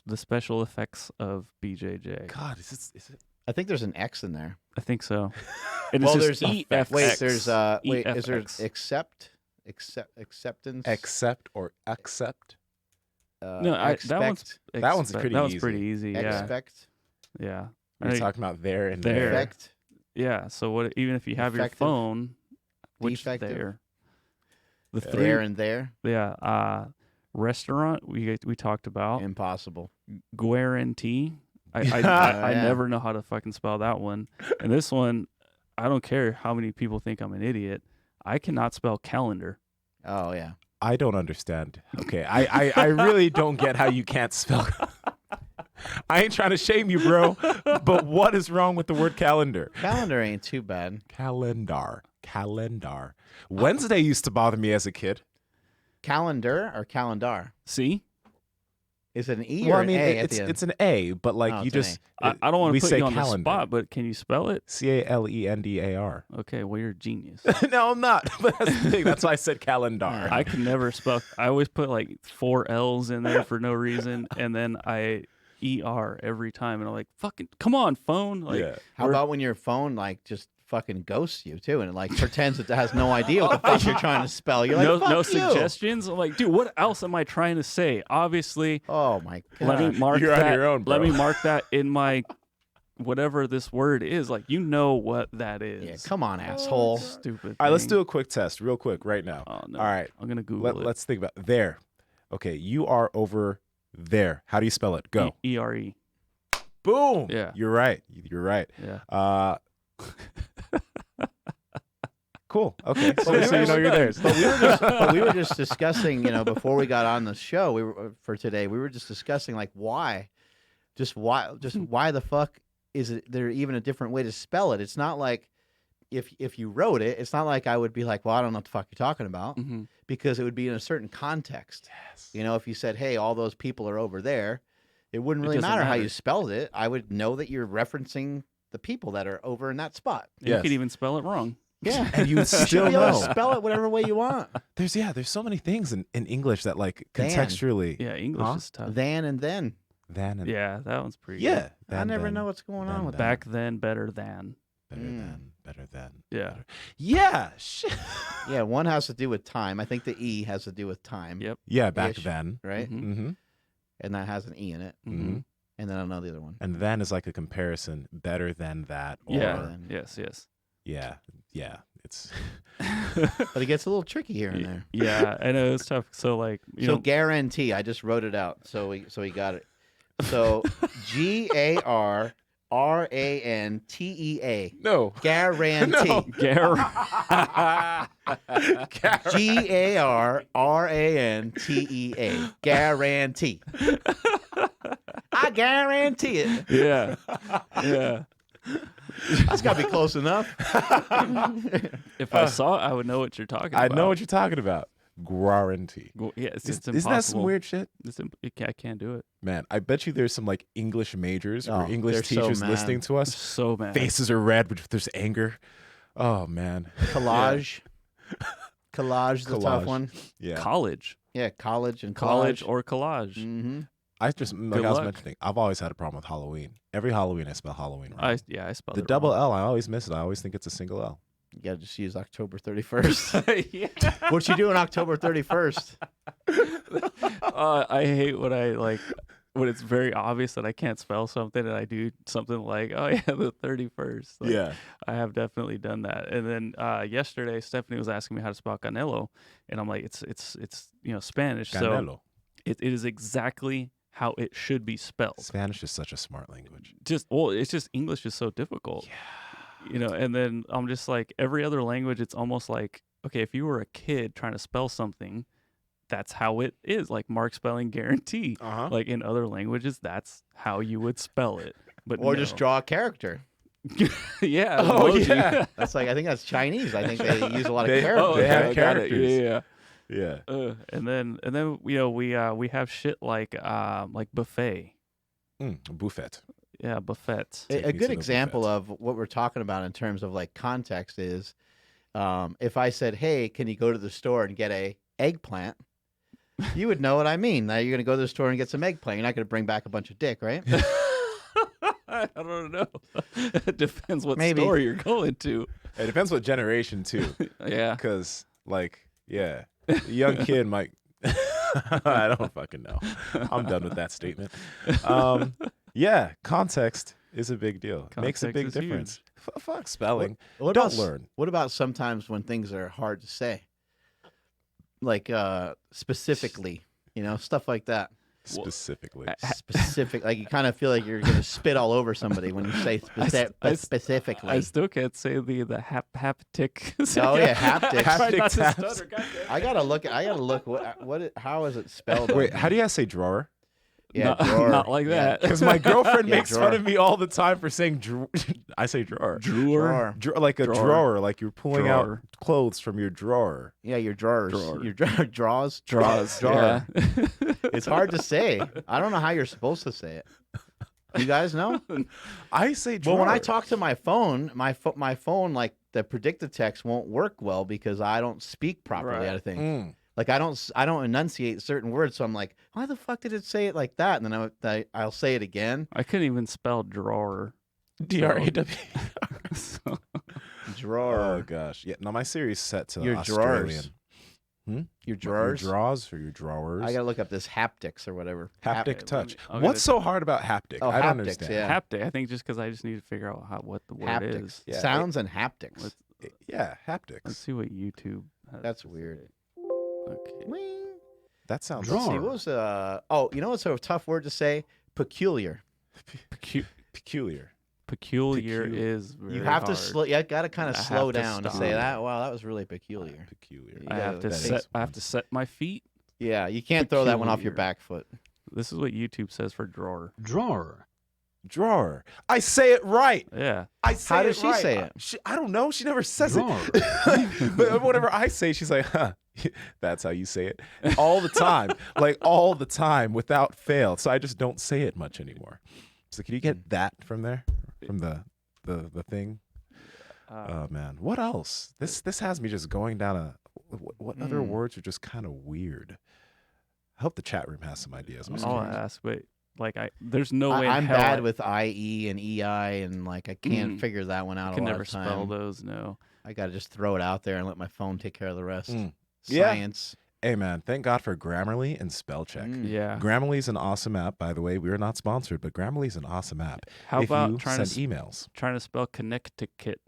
The special effects of BJJ. God, is it? I think there's an X in there. I think so. And Well, it's there's just effect. Wait, EFX. there's is there EFX. acceptance? Accept or accept? No, that one's That one's expect- pretty That was easy. pretty easy. Yeah, expect yeah. We're I- talking about there and There. there. effect. Yeah. So what? Even if you have your Effective. phone, which Defective. there, the Yeah. three, There and there. yeah. Restaurant we talked about. Impossible. Guarantee. I Yeah. never know how to fucking spell that one. And this one, I don't care how many people think I'm an idiot. I cannot spell calendar. Oh yeah. I don't understand. Okay, I really don't get how you can't spell. I ain't trying to shame you, bro. But what is wrong with the word calendar? Calendar ain't too bad. Calendar. Wednesday used to bother me as a kid. Calendar or calendar? See, Is it an E Well, or I mean, an A at it's the end? it's an A, but like Oh, you it's an just. I don't want we to put say you on calendar. the spot, but can you spell it? Calendar. Okay, well you're a genius. No, I'm not. But that's the thing. That's why I said calendar. I can never spell. I always put like 4 L's in there for no reason, and then I ER every time, and I'm like, "Fucking, come on, phone!" Like, Yeah. How about when your phone like just fucking ghosts you too, and it like pretends it has no idea what the fuck you're trying to spell? You're like, no, fuck no you. suggestions. I'm like, dude, what else am I trying to say? Obviously, Oh my god. let me mark You're on that. your own, Let bro. me mark that in my whatever this word is. Like, you know what that is. Yeah, come on, asshole. Stupid. All right, let's thing. do a quick test real quick right now. Oh no. All right. I'm gonna Google it. Let's think about there. Okay, you are over there. How do you spell it? Go. ERE. Boom. Yeah. You're right. You're right. Yeah. Cool. Okay. But So, we were so you know you're there. But we were just discussing, before we got on the show, for today, we were just discussing like why the fuck is it there even a different way to spell it? It's not like if you wrote it, it's not like I would be like, well, I don't know what the fuck you're talking about, Mhm. because it would be in a certain context. Yes. If you said, hey, all those people are over there, it wouldn't really doesn't matter how matter. you spelled it. I would know that you're referencing the people that are over in that spot. You Yes. could even spell it wrong. Yeah. And you would You should still be able to know. spell it whatever way you want. There's so many things in English that like Dan. contextually Yeah, English Huh? is tough. Than and then. than and Yeah, that one's pretty. yeah. good. I than, never than, know what's going on than, with than. Back then, better than. better Mm. than. Yeah. better. Yeah. Shit. Yeah, one has to do with time. I think the E has to do with time. Yep. Yeah. Back Ish. then. Right? Mhm. Mm-hmm. And that has an E in it. Mm-hmm. And then I know the other one. And then is like a comparison. Better than that. Or, Yeah. than- Yes. Yes. Yeah. Yeah. It's But it gets a little tricky here and there. Yeah, I know it's tough. So like, you So know, guarantee, I just wrote it out. So he got it. So GARRANTEA. no. Guarantee. No. GARRANTEA. Guarantee. I guarantee it. yeah, yeah. That's got to be close enough. If I saw it, I would know what you're talking I about. know what you're talking about. Guarantee. Yeah, it's Isn't impossible. that some weird shit? I can't do it. Man, I bet you there's some like English majors Oh, or English they're so teachers mad. listening to I'm us. so mad. Faces are red, but there's anger. Oh man. Collage. Collage is a tough Collage. one. Yeah. College. Yeah, college and College collage. or collage. Mm-hmm. I just like Good I was luck. mentioning, I've always had a problem with Halloween. Every Halloween I spell Halloween wrong. I spelled The it double wrong. L, I always miss it. I always think it's a single L. You gotta just use October 31st. Yeah. What you doing October 31st? I hate when it's very obvious that I can't spell something and I do something like, oh yeah, the 31st. Like, Yeah. I have definitely done that. And then yesterday, Stephanie was asking me how to spell Canelo, and I'm like, it's Spanish, so Canelo. it is exactly how it should be spelled. Spanish is such a smart language. It's just English is so difficult. Yeah. And then I'm just like, every other language, it's almost like, okay, if you were a kid trying to spell something, that's how it is. Like Mark spelling guarantee. Uh-huh. Like in other languages, that's how you would spell it. But Or no. just draw a character. Yeah. Oh, emoji. yeah. That's like, I think that's Chinese. I think they use a lot of They- characters. Oh, They have okay, I got it. characters. Yeah. Yeah. And then we have shit like buffet. Buffet. Yeah, buffets. Take A me good to the example buffet. of what we're talking about in terms of like context is if I said, hey, can you go to the store and get a eggplant? You would know what I mean. Now you're going to go to the store and get some eggplant. You're not going to bring back a bunch of dick, right? I don't know. It depends what Maybe. store you're going to. It depends what generation too. Yeah. Because like, yeah, a young kid might I don't fucking know. I'm done with that statement. Yeah, context is a big deal. Makes a Context big is difference. Fuck spelling. What Don't about, learn. What about sometimes when things are hard to say? Like specifically, stuff like that. Specifically. Specific, like you kind of feel like you're going to spit all over somebody when you say specifically. I still can't say the haptic. Oh yeah, haptics. I try not to Haptic stutter, goddamn. I gotta look. How is it spelled? Wait, on how do here? you guys say drawer? Yeah, Not- drawer. not like Yeah. that. Because my girlfriend Yeah, makes drawer. fun of me all the time for saying I say drawer. Drawer. Like a Drawer. drawer, like you're pulling out Drawer. clothes from your drawer. Yeah, your drawers. Drawer. Your draws. Draws. Drawer. Yeah. It's hard to say. I don't know how you're supposed to say it. You guys know? I say drawer. Well, when I talk to my phone, my phone, like the predictive text won't work well because I don't speak properly. Right. I think. Mm. Like I don't enunciate certain words, so I'm like, why the fuck did it say it like that? And then I'll say it again. I couldn't even spell drawer. DRAW. So, Drawer. Oh gosh, yeah. No, my series set to Your Australian. drawers. Your drawers. Your draws or your drawers? I gotta look up this haptics or whatever. Haptic Hap- touch. I'll What's get so hard about haptic? Oh, I don't haptics, understand. yeah. haptic. I think just because I just need to figure out what the word Haptics. is. Yeah, Sounds and haptics. Let's, Yeah, let's haptics. see what YouTube has That's to weird. say. Okay. Wing. That sounds. Let's see. What was you know what's a tough word to say? Peculiar. Peculiar. Peculiar Peculiar. is very You have to hard. slow. You got to kind of I slow have to down to stop. say that. Wow, that was really peculiar. Peculiar. You I have gotta- to that set. I have to set my feet. Yeah, you can't throw that one off your Peculiar. back foot. This is what YouTube says for drawer. Drawer. Drawer. I say it right. Yeah. I say How it does she right. say it? I don't know. She never says Drawer. it. But whatever I say, she's like, huh. That's how you say it. All the time. Like all the time without fail. So I just don't say it much anymore. So can you get that from there? From the thing? Oh man. What else? This has me just going down a what other words are just kind of weird? I hope the chat room has some ideas. I'm just I'll curious. ask, but there's no way. in I'm hell bad I with IE and EI, and like I can't Mm. figure that one out. can a lot never of time. spell those. No. I got to just throw it out there and let my phone take care of the rest. Mm. Yeah. Science. Hey man, thank God for Grammarly and spell check. Mm. Yeah. Grammarly is an awesome app, by the way. We are not sponsored, but Grammarly is an awesome app. How if about you trying send to emails? trying to spell Connecticut?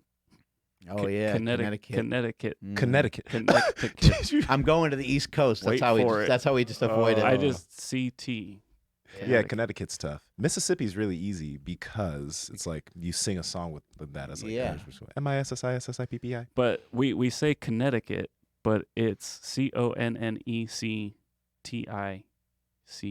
Oh yeah, Connecticut. Connecticut. Mm. Connecticut. Connecticut. I'm going to the East Coast. That's Wait how we. for it. That's how we just avoid it. I just CT. Yeah, Connecticut's tough. Mississippi's really easy because it's like you sing a song with that as like Yeah. MISSISSIPPI. But we say Connecticut, but it's CONNECTICUT.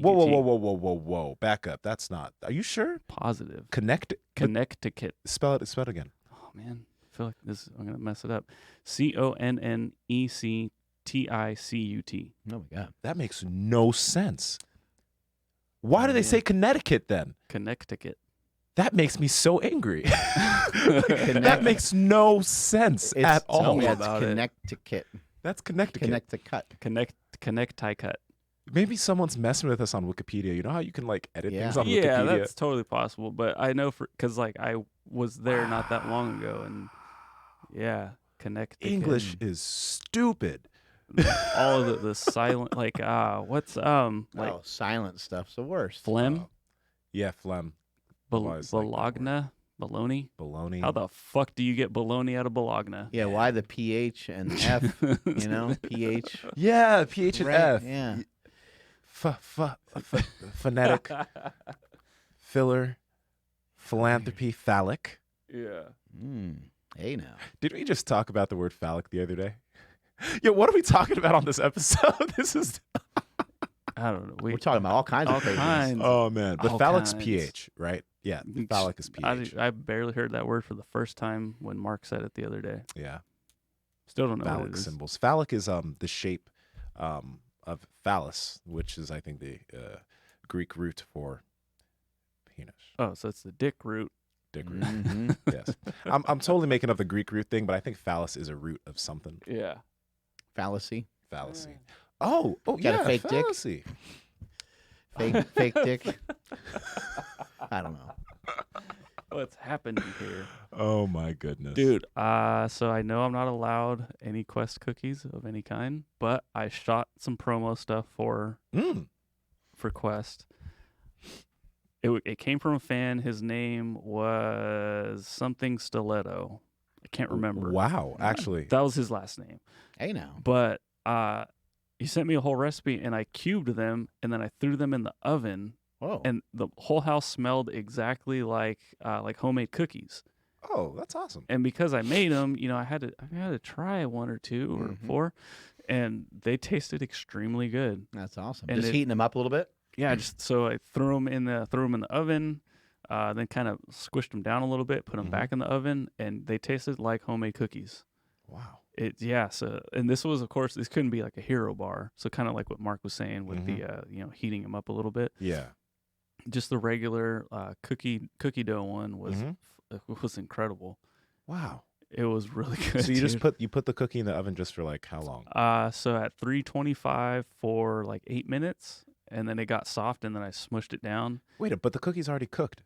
Whoa. Back up. That's not. Are you sure? Positive. Connecticut. Connecticut. Spell it again. Oh man, I feel like I'm gonna mess it up. CONNECTICUT. Oh my god. That makes no sense. Why do they Yeah. say Connecticut then? Connecticut. That makes me so angry. That makes no sense at all. Tell me Yeah, about it's it. Connecticut. That's Connecticut. Connect tie cut. Maybe someone's messing with us on Wikipedia. You know how you can like edit things on Yeah, Wikipedia? that's totally possible. But I know because like I was there not that long ago, and yeah, Connecticut. English is stupid. All of the silent like what's like silent stuff's the worst. phlegm, Yeah, phlegm. Otherwise, like, Bologna, baloney. Bologna. How the fuck do you get baloney out of Bologna? Yeah, why the PH and F? You know, PH. Yeah, PH and Right, F. yeah. Phonetic. Filler. Philanthropy. Phallic. Yeah. Hey now. Did we just talk about the word phallic the other day? Yeah, what are we talking about on this episode? This is. I don't know. We're talking about all kinds all of craziness. kinds. Oh man, but All phallic's kinds. pH, right? Yeah, phallic is pH. I barely heard that word for the first time when Mark said it the other day. Yeah, Still don't know what phallic it is. symbols. Phallic is the shape of phallus, which is I think the Greek root for penis. Oh, so it's the dick root. Dick root. Mhm. Yes, I'm totally making up the Greek root thing, but I think phallus is a root of something. Yeah. Fallacy. Fallacy. Oh, Got yeah, a fake dick? fallacy. Fake dick. I don't know. What's happening here? Oh my goodness, Dude, so I know I'm not allowed any Quest cookies of any kind, but I shot some promo stuff for Quest. It came from a fan. His name was something Stiletto. I can't remember. Wow, actually, That was his last name. Hey now. But he sent me a whole recipe, and I cubed them, and then I threw them in the oven, Whoa. and the whole house smelled exactly like homemade cookies. oh, that's awesome. And because I made them, you know, I had to try one or two or Mhm. four, and they tasted extremely good. That's awesome. And Just it- heating them up a little bit. Yeah, just so I threw them in the oven, then kind of squished them down a little bit, put them Mhm. back in the oven, and they tasted like homemade cookies. Wow. So and this was, of course, this couldn't be like a hero bar, so kind of like what Mark was saying with the heating them up a little bit. Yeah. Just the regular cookie dough one was Mhm. was incredible. Wow. It was really good. So you just dude. put the cookie in the oven just for like how long? So at 325 for like 8 minutes, and then it got soft, and then I smushed it down. Wait, but the cookie's already cooked.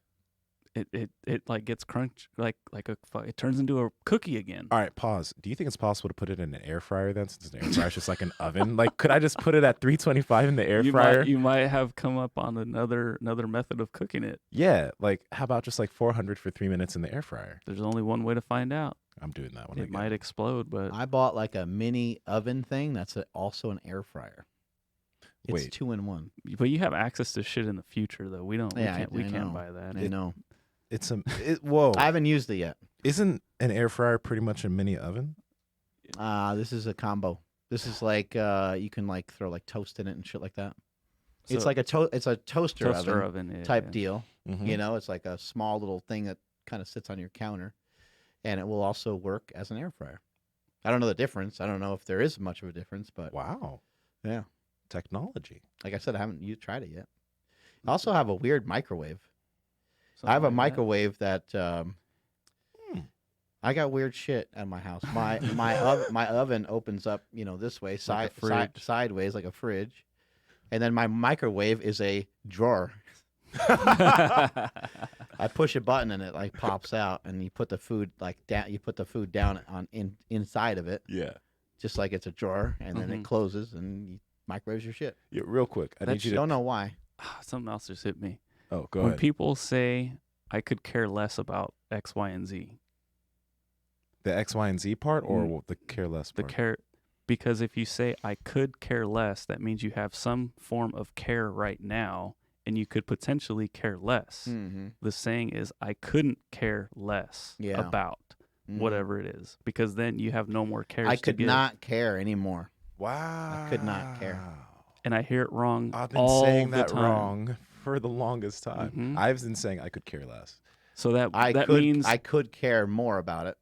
It like gets crunch it turns into a cookie again. All right, pause. Do you think it's possible to put it in an air fryer then, since an air fryer is just like an oven? Like, could I just put it at 325 in the air fryer? You might have come up on another method of cooking it. Yeah, like how about just like 400 for 3 minutes in the air fryer? There's only one way to find out. I'm doing that one. It might explode, but I bought like a mini oven thing that's also an air fryer. It's Wait. 2-in-1. you have access to shit in the future though. We Yeah, we I can't know. buy that. I know. It's whoa. I haven't used it yet. Isn't an air fryer pretty much a mini oven? This is a combo. This is like you can like throw like toast in it and shit like that. It's So- like it's a toaster oven yeah, type yeah. deal. Mhm. You know, it's like a small little thing that kind of sits on your counter, and it will also work as an air fryer. I don't know the difference. I don't know if there is much of a difference, but Wow. yeah, Technology. like I said, I haven't tried it yet. I also have a weird microwave. I Something have a like that. microwave that I got weird shit at my house. My oven opens up, you know, this way, Like a fridge. sideways like a fridge, and then my microwave is a drawer. I push a button and it like pops out, and you put the food like down. You put the food down inside of it, Yeah. just like it's a drawer, and then Mhm. it closes and you microwaves your shit. Yeah. Real quick, I need That's- you to. Don't know why. Something else just hit me. Oh, go When ahead. people say I could care less about X, Y, and Z, The X, Y, and Z part, or Mm. the careless the part? care, because if you say I could care less, that means you have some form of care right now, and you could potentially care less. Mm-hmm. The saying is I couldn't care less Yeah. about whatever it is, because then you have no more cares. I to could give. not care anymore. Wow. I could not care. And I hear it wrong I've been all saying the that time. wrong for the longest time. Mhm. I've been saying I could care less. So that That means I could care more about it.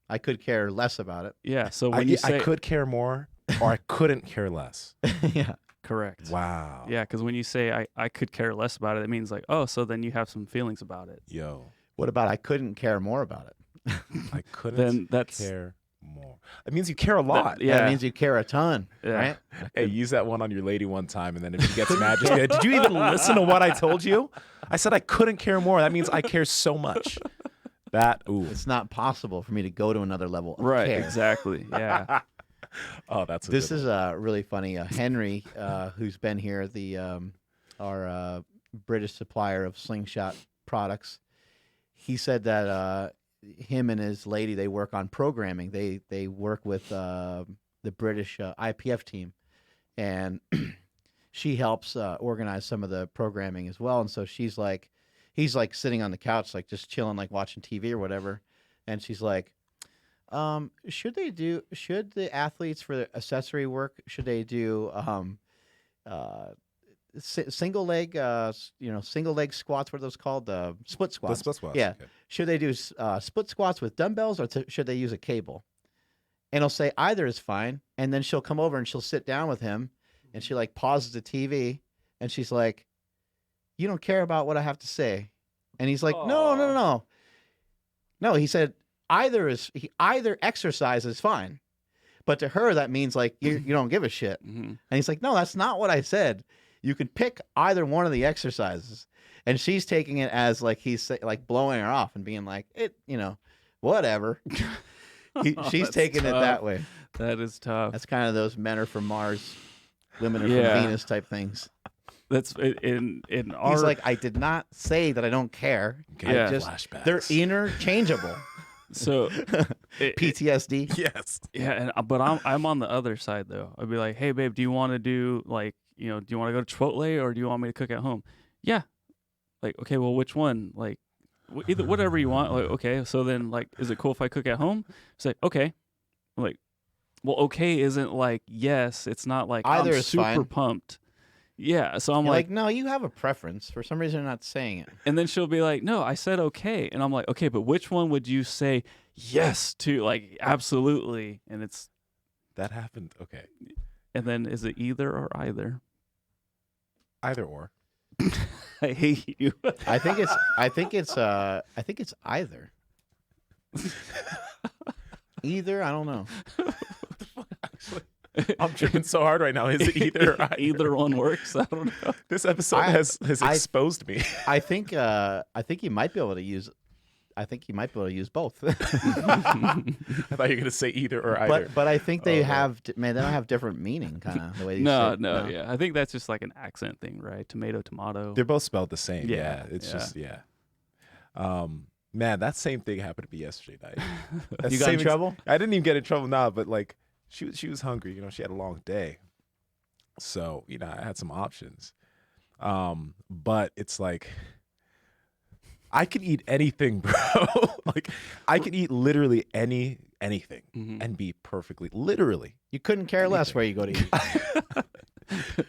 I could care less about it. yeah. So when you say I could care more, or I couldn't care less. Yeah. Correct. Wow. Yeah, because when you say I could care less about it, it means like, oh, so then you have some feelings about it. Yo, What about I couldn't care more about it? I couldn't Then that's care more. It means you care a lot. yeah. That means you care a ton, Yeah. right? Hey, use that one on your lady one time, and then if she gets mad, just be like, did you even listen to what I told you? I said I couldn't care more. That means I care so much. That, ooh. It's not possible for me to go to another level of Right. care. Exactly. Yeah. Oh, that's a This good is really funny. Henry, who's been here, our British supplier of Slingshot products, he said that him and his lady, they work on programming. They work with the British IPF team, and she helps organize some of the programming as well. And so he's like sitting on the couch, like just chilling, like watching TV or whatever, and she's like, should the athletes for the accessory work, should they do single leg squats? What are those called? Split squats. The split squats. Yeah. Okay. Should they do split squats with dumbbells, or should they use a cable? And he'll say either is fine. And then she'll come over and she'll sit down with him, and she like pauses the TV, and she's like, "You don't care about what I have to say." And he's like, No. He said either exercise is fine, but to her that means like you don't give a shit. Mhm. And he's like, no, that's not what I said. You can pick either one of the exercises. And she's taking it as like he's like blowing her off and being like, whatever. She's That's taking it tough. that way. That is tough. That's kind of those men are from Mars, women are Yeah. from Venus type things. That's in our. He's like, I did not say that I don't care. Okay, Yeah. flashbacks. They're interchangeable. so PTSD. Yes. yeah, but I'm on the other side though. I'd be like, hey babe, do you want to do like do you want to go to Chipotle or do you want me to cook at home? Yeah. Like, okay, well, which one? Like, either whatever you want. Like, okay, so then like, is it cool if I cook at home? It's like, okay. I'm like, well, okay isn't like yes. It's not like Either I'm is super fine. pumped. Yeah, so I'm You're like, like, no, you have a preference. For some reason, you're not saying it. and then she'll be like, no, I said okay, and I'm like, okay, but which one would you say yes to? Like, absolutely, and it's That happened. Okay. and then is it either or either? Either or. I hate you. I think it's either. Either, I don't know. I'm tripping so hard right now. Is it either or either? Either one works. I don't know. This episode has exposed me. I think you might be able to use. I think you might be able to use both. I thought you were gonna say either or either. but I think they Oh, have they don't have different meaning, kind of the way you No, say it. no, yeah. I think that's just like an accent thing, right? Tomato, tomato. They're both spelled the same. Yeah, Yeah. It's yeah. just man, that same thing happened to me yesterday night. That You got in same trouble? I didn't even get in trouble now, but like she was hungry. She had a long day, so I had some options. But it's like I could eat anything, bro. Like I could eat literally anything Mhm. and be perfectly literally. You couldn't care less where you go to eat.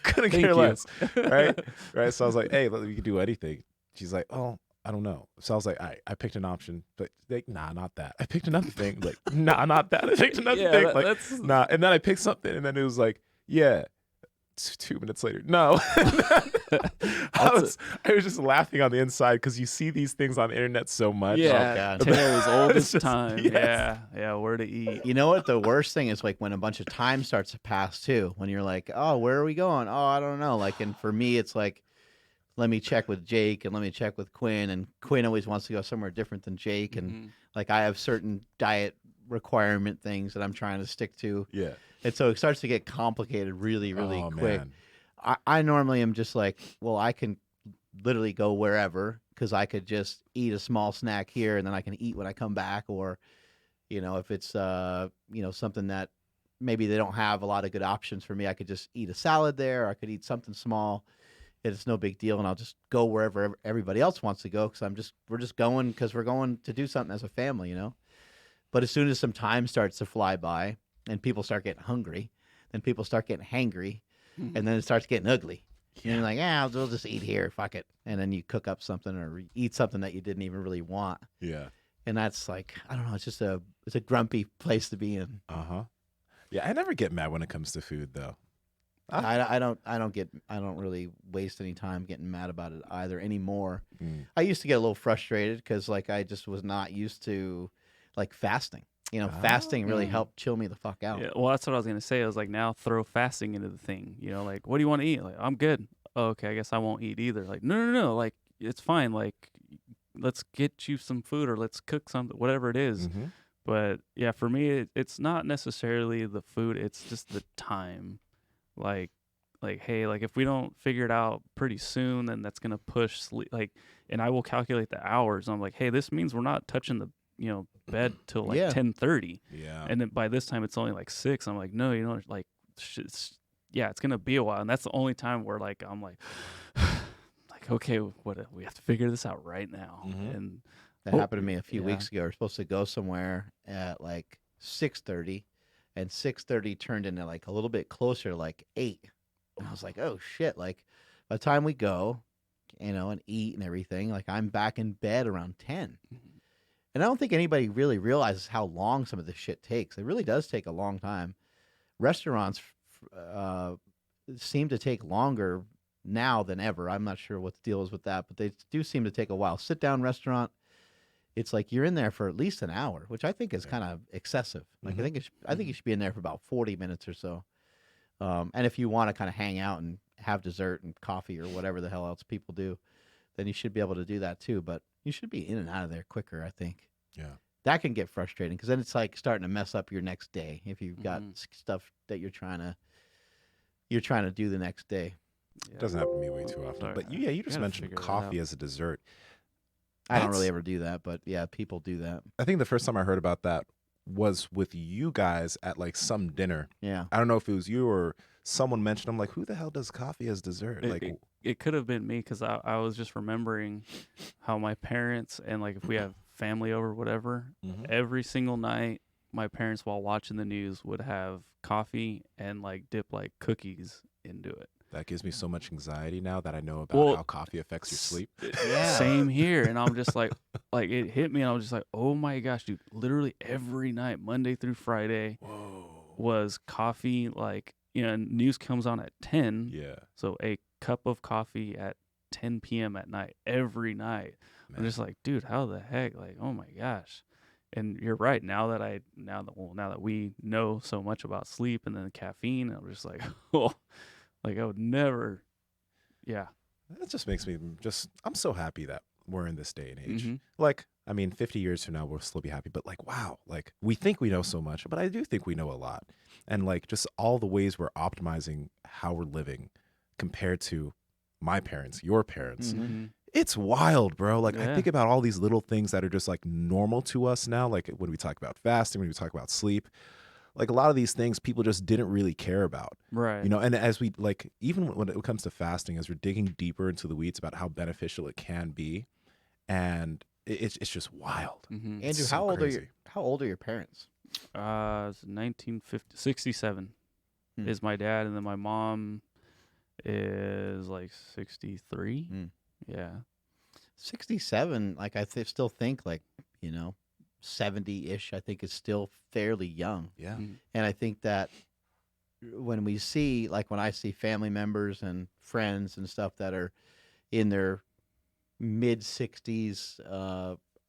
Couldn't Thank care you. less, right? So I was like, hey, we could do anything. She's like, oh, I don't know. So I was like, all right, I picked an option, but like, nah, not that. I picked another thing, like, nah, not that. I picked another Yeah, thing, that- like, that's nah. And then I picked something, and then it was like, yeah. 2 minutes later, no. I was just laughing on the inside because you see these things on the internet so much. yeah. God. Taylor's oldest It's just- time. yes. Yeah, where to eat. You know what the worst thing is? Like when a bunch of time starts to pass too. When you're like, oh, where are we going? Oh, I don't know. Like, and for me, it's like, let me check with Jake and let me check with Quinn. And Quinn always wants to go somewhere different than Jake. And Mhm. like I have certain diet requirement things that I'm trying to stick to. Yeah. And so it starts to get complicated really, really Oh, quick. man. I normally am just like, well, I can literally go wherever because I could just eat a small snack here and then I can eat when I come back. Or, if it's, something that maybe they don't have a lot of good options for me, I could just eat a salad there. Or I could eat something small. It's no big deal. And I'll just go wherever everybody else wants to go because we're just going because we're going to do something as a family, But as soon as some time starts to fly by and people start getting hungry, then people start getting hangry. And then it starts getting ugly. And you're like, we'll just eat here. Fuck it. And then you cook up something or eat something that you didn't even really want. Yeah. And that's like, I don't know. It's just it's a grumpy place to be in. Uh-huh. Yeah, I never get mad when it comes to food though. I don't really waste any time getting mad about it either anymore. Mm. I used to get a little frustrated because like I just was not used to like fasting. Fasting really Mm. helped chill me the fuck out. Yeah, well, that's what I was gonna say. I was like, now throw fasting into the thing. Like, what do you want to eat? Like, I'm good. Oh, okay, I guess I won't eat either. Like, no. Like, it's fine. Like, let's get you some food or let's cook something, whatever it is. Mm-hmm. But yeah, for me, it's not necessarily the food. It's just the time. Like, hey, like if we don't figure it out pretty soon, then that's gonna push sleep. Like, and I will calculate the hours. I'm like, hey, this means we're not touching the bed till like Yeah. 10:30. Yeah. And then by this time it's only like 6. I'm like, no, like it's gonna be a while. And that's the only time where like I'm like like, okay, what we have to figure this out right now. Mhm. And That happened to me a few yeah. weeks ago. We were supposed to go somewhere at like 6:30, and 6:30 turned into like a little bit closer, to like 8. And I was like, oh shit! Like by the time we go, and eat and everything, like I'm back in bed around 10. And I don't think anybody really realizes how long some of this shit takes. It really does take a long time. Restaurants seem to take longer now than ever. I'm not sure what the deal is with that, but they do seem to take a while. Sit down restaurant, it's like you're in there for at least an hour, which I think is kind of excessive. Like I think you should be in there for about 40 minutes or so. And if you want to kind of hang out and have dessert and coffee or whatever the hell else people do, then you should be able to do that too. But you should be in and out of there quicker, I think. Yeah. That can get frustrating because then it's like starting to mess up your next day if you've got stuff that you're trying to do the next day. It doesn't happen to me way too often. Sorry, But you just gotta mentioned figure that coffee out. as a dessert. I don't That's- really ever do that, but yeah, people do that. I think the first time I heard about that was with you guys at like some dinner. Yeah. I don't know if it was you or someone mentioned. I'm like, who the hell does coffee as dessert? Like, It could have been me because I was just remembering how my parents and like if we have family over, whatever, Mhm. every single night my parents while watching the news would have coffee and like dip like cookies into it. that gives me so much anxiety now that I know about Well, how coffee affects your sleep. Yeah. Same here. And I'm just like it hit me and I was just like, oh my gosh, dude, literally every night, Monday through Friday Whoa. was coffee. Like, news comes on at 10. Yeah. So a cup of coffee at 10 p.m. at night, every night. I'm Man. just like, dude, how the heck? Like, oh my gosh. And you're right. Now that we know so much about sleep and then caffeine, I'm just like, oh, like I would never. Yeah. That just makes me I'm so happy that we're in this day and age. Mhm. Like, I mean, 50 years from now, we'll still be happy. But like, wow, like we think we know so much, but I do think we know a lot. And like just all the ways we're optimizing how we're living compared to my parents, your parents. Mhm. It's wild, bro. Like I Yeah. think about all these little things that are just like normal to us now. Like when we talk about fasting, when we talk about sleep, like a lot of these things people just didn't really care about. Right. And as we like, even when it comes to fasting, as we're digging deeper into the weeds about how beneficial it can be, and it's just wild. Mhm. Andrew, so how old crazy. how old are your parents? It's 67 Hmm. is my dad, and then my mom is like 63. Hmm. Yeah. 67, like still think like, 70-ish, I think is still fairly young. Yeah. Mhm. And I think that when I see family members and friends and stuff that are in their mid 60s,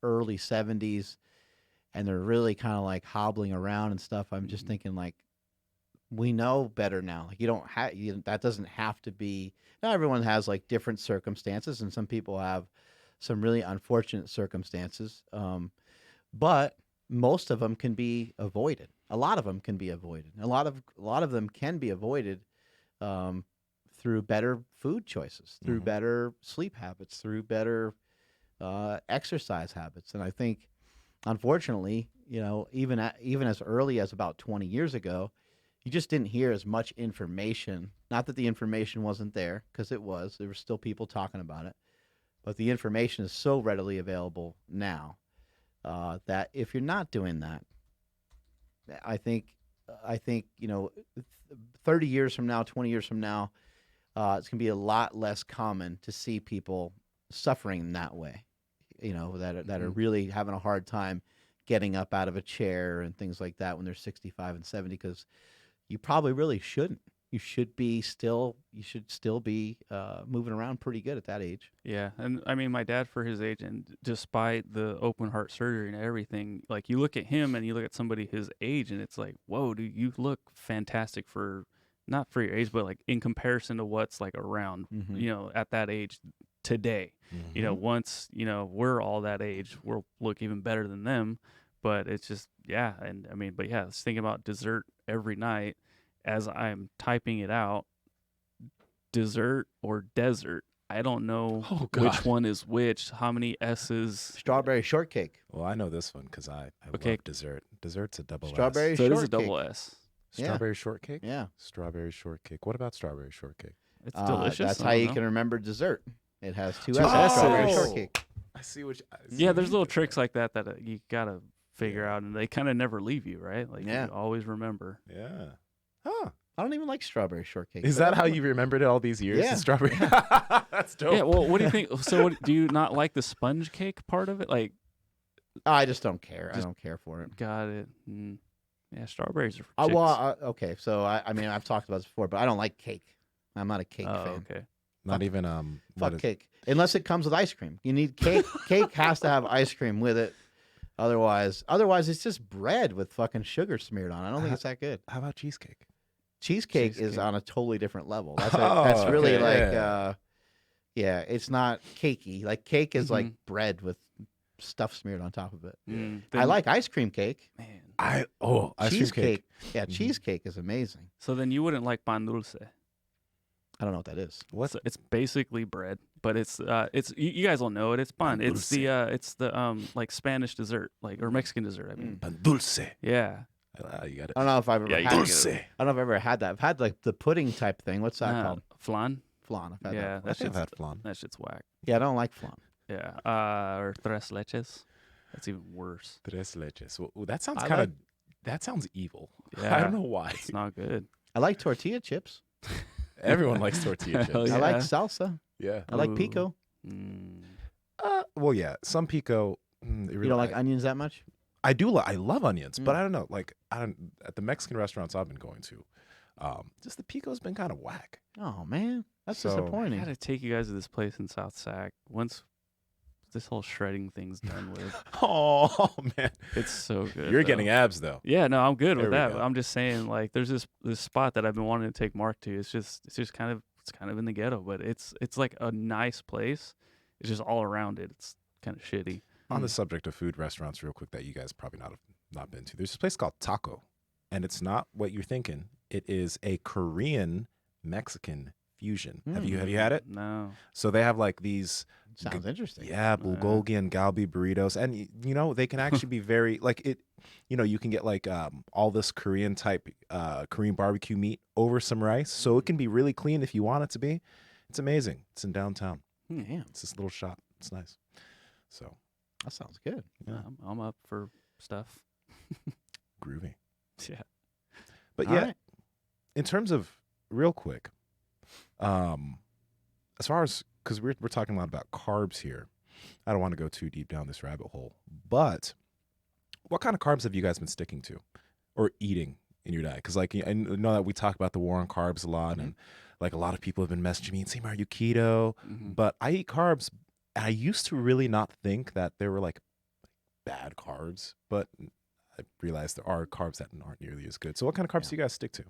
early 70s, and they're really kind of like hobbling around and stuff, I'm just thinking like, we know better now. Like you don't have, that doesn't have to be, not everyone has like different circumstances, and some people have some really unfortunate circumstances. But most of them can be avoided. A lot of them can be avoided. A lot of them can be avoided through better food choices, through Mhm. better sleep habits, through better exercise habits. And I think, unfortunately, even as early as about 20 years ago, you just didn't hear as much information. Not that the information wasn't there, because it was. There were still people talking about it. But the information is so readily available now that if you're not doing that, I think 30 years from now, 20 years from now, it's going to be a lot less common to see people suffering in that way. That are really having a hard time getting up out of a chair and things like that when they're 65 and 70, because you probably really shouldn't. you should still be moving around pretty good at that age. Yeah, and I mean, my dad for his age, and despite the open heart surgery and everything, like you look at him and you look at somebody his age, and it's like, whoa, dude, you look fantastic for not for your age, but like in comparison to what's like around, Mhm. at that age today. Once we're all that age, we'll look even better than them. But it's just and I mean, but yeah, I was thinking about dessert every night as I'm typing it out. Dessert or desert. I don't know Oh, which God. one is which. How many S's? Strawberry shortcake. Well, I know this one because I Okay. love dessert. Dessert's a double Strawberry S. So it is a shortcake. double S. Yeah. Strawberry shortcake? Yeah. Strawberry shortcake. What about strawberry shortcake? It's delicious. That's I how don't you know. can remember dessert. It has two Two S's. Strawberry S's. shortcake. I see what Yeah, there's little tricks like that you gotta figure out, and they kind of never leave you, right? Like Yeah. you always remember. Yeah. Huh. I don't even like strawberry shortcake. Is but that how I'm- you remembered it all these years? Yeah. The strawberry. That's dope. Yeah. Well, what do you think? So, do you not like the sponge cake part of it? Like, I just don't care. I Just- don't care for it. got it. Yeah, strawberries are for chicks. Okay. So I mean, I've talked about this before, but I don't like cake. I'm not a cake Oh, fan. okay. Not even what Fuck is- cake. Unless it comes with ice cream. You need cake. Cake has to have ice cream with it. Otherwise, it's just bread with fucking sugar smeared on it. I don't think it's that good. How about cheesecake? Cheesecake is Cheesecake. on a totally different level. That's Oh, really okay. like it's not cakey. Like cake is like bread with stuff smeared on top of it. I Then- like ice cream cake. Man. Ice cream cake. Cheesecake. Yeah, Mhm. cheesecake is amazing. So then you wouldn't like pan dulce. I don't know what that is. What? So it's basically bread, but it's you guys will know it. It's pan. Pan It's the like Spanish dessert, like or Mexican dessert. I mean, Pan dulce. Yeah. You got it. I don't know if I've ever Yeah, you had gotta it. Dulce. I don't know if I've ever had that. I've had like the pudding type thing. What's that called? Flan. Flan. I've had Yeah, that. I that think I've shit's, had flan. that shit's whack. Yeah, I don't like flan. Yeah. Or tres leches. That's even worse. Tres leches. Well, that sounds I kind of. like- That sounds evil. Yeah. I don't know why. It's not good. I like tortilla chips. Everyone likes tortilla Hell chips. I like Yeah. salsa. Yeah. I like Ooh. pico. Mm. Well, yeah. Some pico. You don't like onions that much? I do. I love onions, but Mm. I don't know. Like I don't. At the Mexican restaurants I've been going to, just the pico's been kind of whack. Oh man, that's So- I disappointing. gotta take you guys to this place in South Sac once this whole shredding thing's done with. Oh man, It's so good. you're though. getting abs though. Yeah, no, I'm good There with we that. go. But I'm just saying, like, there's this spot that I've been wanting to take Mark to. It's just kind of in the ghetto, but it's like a nice place. It's just all around it. It's kind of shitty. On the subject of food restaurants, real quick, that you guys probably not been to. There's this place called Taco, and it's not what you're thinking. It is a Korean Mexican fusion. Have you had it? No. So they have like these. Sounds interesting. Yeah, bulgogi and galbi burritos, and they can actually be very like it. You can get like all this Korean type Korean barbecue meat over some rice, so it can be really clean if you want it to be. It's amazing. It's in downtown. Damn, It's this little shop. It's nice. So that sounds good. Yeah. I'm up for stuff. groovy. Yeah. But All yeah, right. in terms of real quick, as far as because we're talking a lot about carbs here, I don't want to go too deep down this rabbit hole. But what kind of carbs have you guys been sticking to or eating in your diet? Because like I know that we talk about the war on carbs a lot, and like a lot of people have been messaging me and saying, "Are you keto?" But I eat carbs. And I used to really not think that there were like bad carbs, but I realized there are carbs that aren't nearly as good. So what kind of carbs do you guys stick to?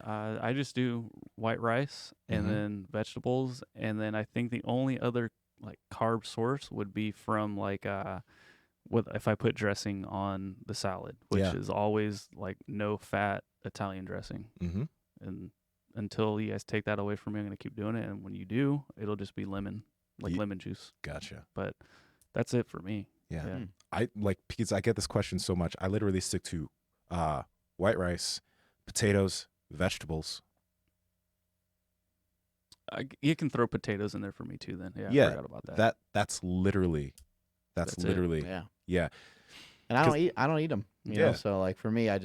I just do white rice and Mhm. then vegetables, and then I think the only other like carb source would be from like if I put dressing on the salad, which Yeah. is always like no fat Italian dressing. Mm-hmm. And until you guys take that away from me, I'm gonna keep doing it. And when you do, it'll just be lemon, like Ye- lemon juice. Gotcha. But that's it for me. Yeah. Yeah. I like because I get this question so much. I literally stick to white rice, potatoes, vegetables. You can throw potatoes in there for me too. Then I Yeah, forgot about that. That's literally That's it. literally Yeah. yeah. And I 'Cause- don't eat them. You Yeah. know, so like for me, I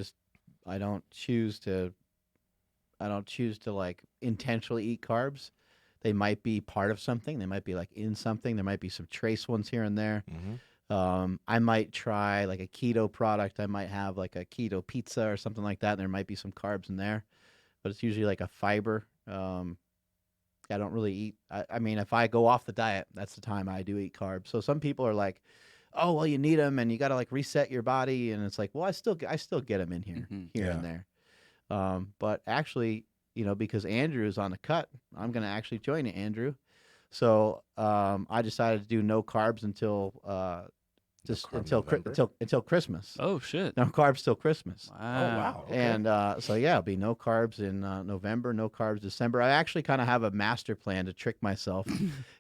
don't choose to like intentionally eat carbs. They might be part of something. They might be like in something. There might be some trace ones here and there. Mm-hmm. I might try like a keto product. I might have like a keto pizza or something like that. And there might be some carbs in there. but it's usually like a fiber. I don't really eat. I mean, if I go off the diet, that's the time I do eat carbs. So some people are like, "Oh, well, you need them, and you got to like reset your body." And it's like, well, I still get them in here, here and there. But actually, because Andrew is on the cut, I'm gonna actually join you, Andrew. So I decided to do no carbs until until Christmas. Oh shit! No carbs till Christmas. Wow. Oh wow. Okay. And so yeah, it'll be no carbs in November, no carbs December. I actually kind of have a master plan to trick myself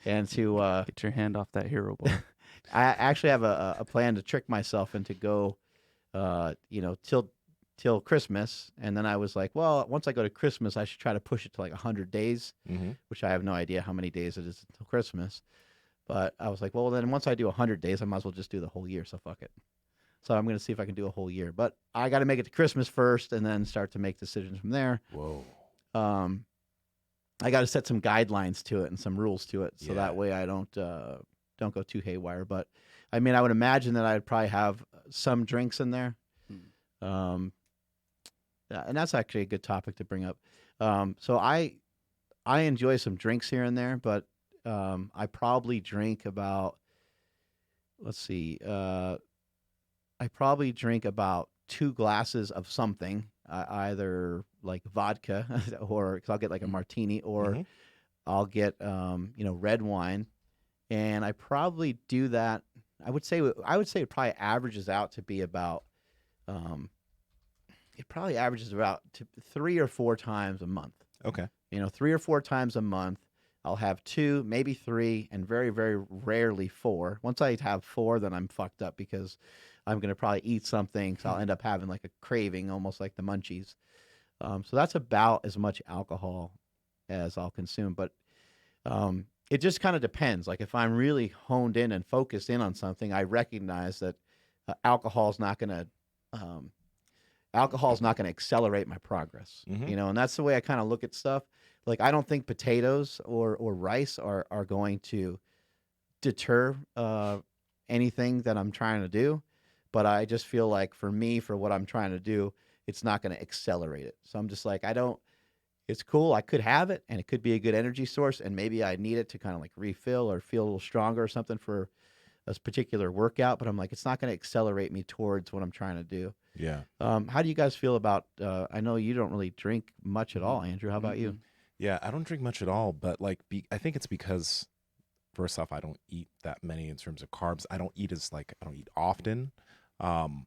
and to Get your hand off that hero bar. I actually have a plan to trick myself and to go till Christmas. And then I was like, well, once I go to Christmas, I should try to push it to like 100 days, which I have no idea how many days it is until Christmas. But I was like, well, then once I do 100 days, I might as well just do the whole year. So fuck it. So I'm going to see if I can do a whole year. But I got to make it to Christmas first and then start to make decisions from there. Whoa. I got to set some guidelines to it and some rules to it. So Yeah. that way I don't go too haywire. But I mean, I would imagine that I'd probably have some drinks in there. Yeah, and that's actually a good topic to bring up. So I enjoy some drinks here and there, but I probably drink about, let's see, I probably drink about 2 glasses of something, either like vodka or cause I'll get like a martini, or I'll get red wine, and I probably do that. I would say it probably averages out to be about it probably averages about 3 or 4 times a month. Okay. 3 or 4 times a month. I'll have 2, maybe 3, and very, very rarely 4. Once I have 4, then I'm fucked up because I'm going to probably eat something. So I'll end up having like a craving, almost like the munchies. So that's about as much alcohol as I'll consume. But it just kind of depends. Like if I'm really honed in and focused in on something, I recognize that alcohol's not going to accelerate my progress. And that's the way I kind of look at stuff. Like I don't think potatoes or rice are going to deter anything that I'm trying to do, but I just feel like for me, for what I'm trying to do, it's not going to accelerate it. So I'm just like, it's cool. I could have it and it could be a good energy source, and maybe I need it to kind of like refill or feel a little stronger or something for a particular workout, but I'm like, it's not going to accelerate me towards what I'm trying to do. Yeah. How do you guys feel about, I know you don't really drink much at all, Andrew. How about you? Yeah, I don't drink much at all, but like I think it's because first off, I don't eat that many in terms of carbs. I don't eat often. I'm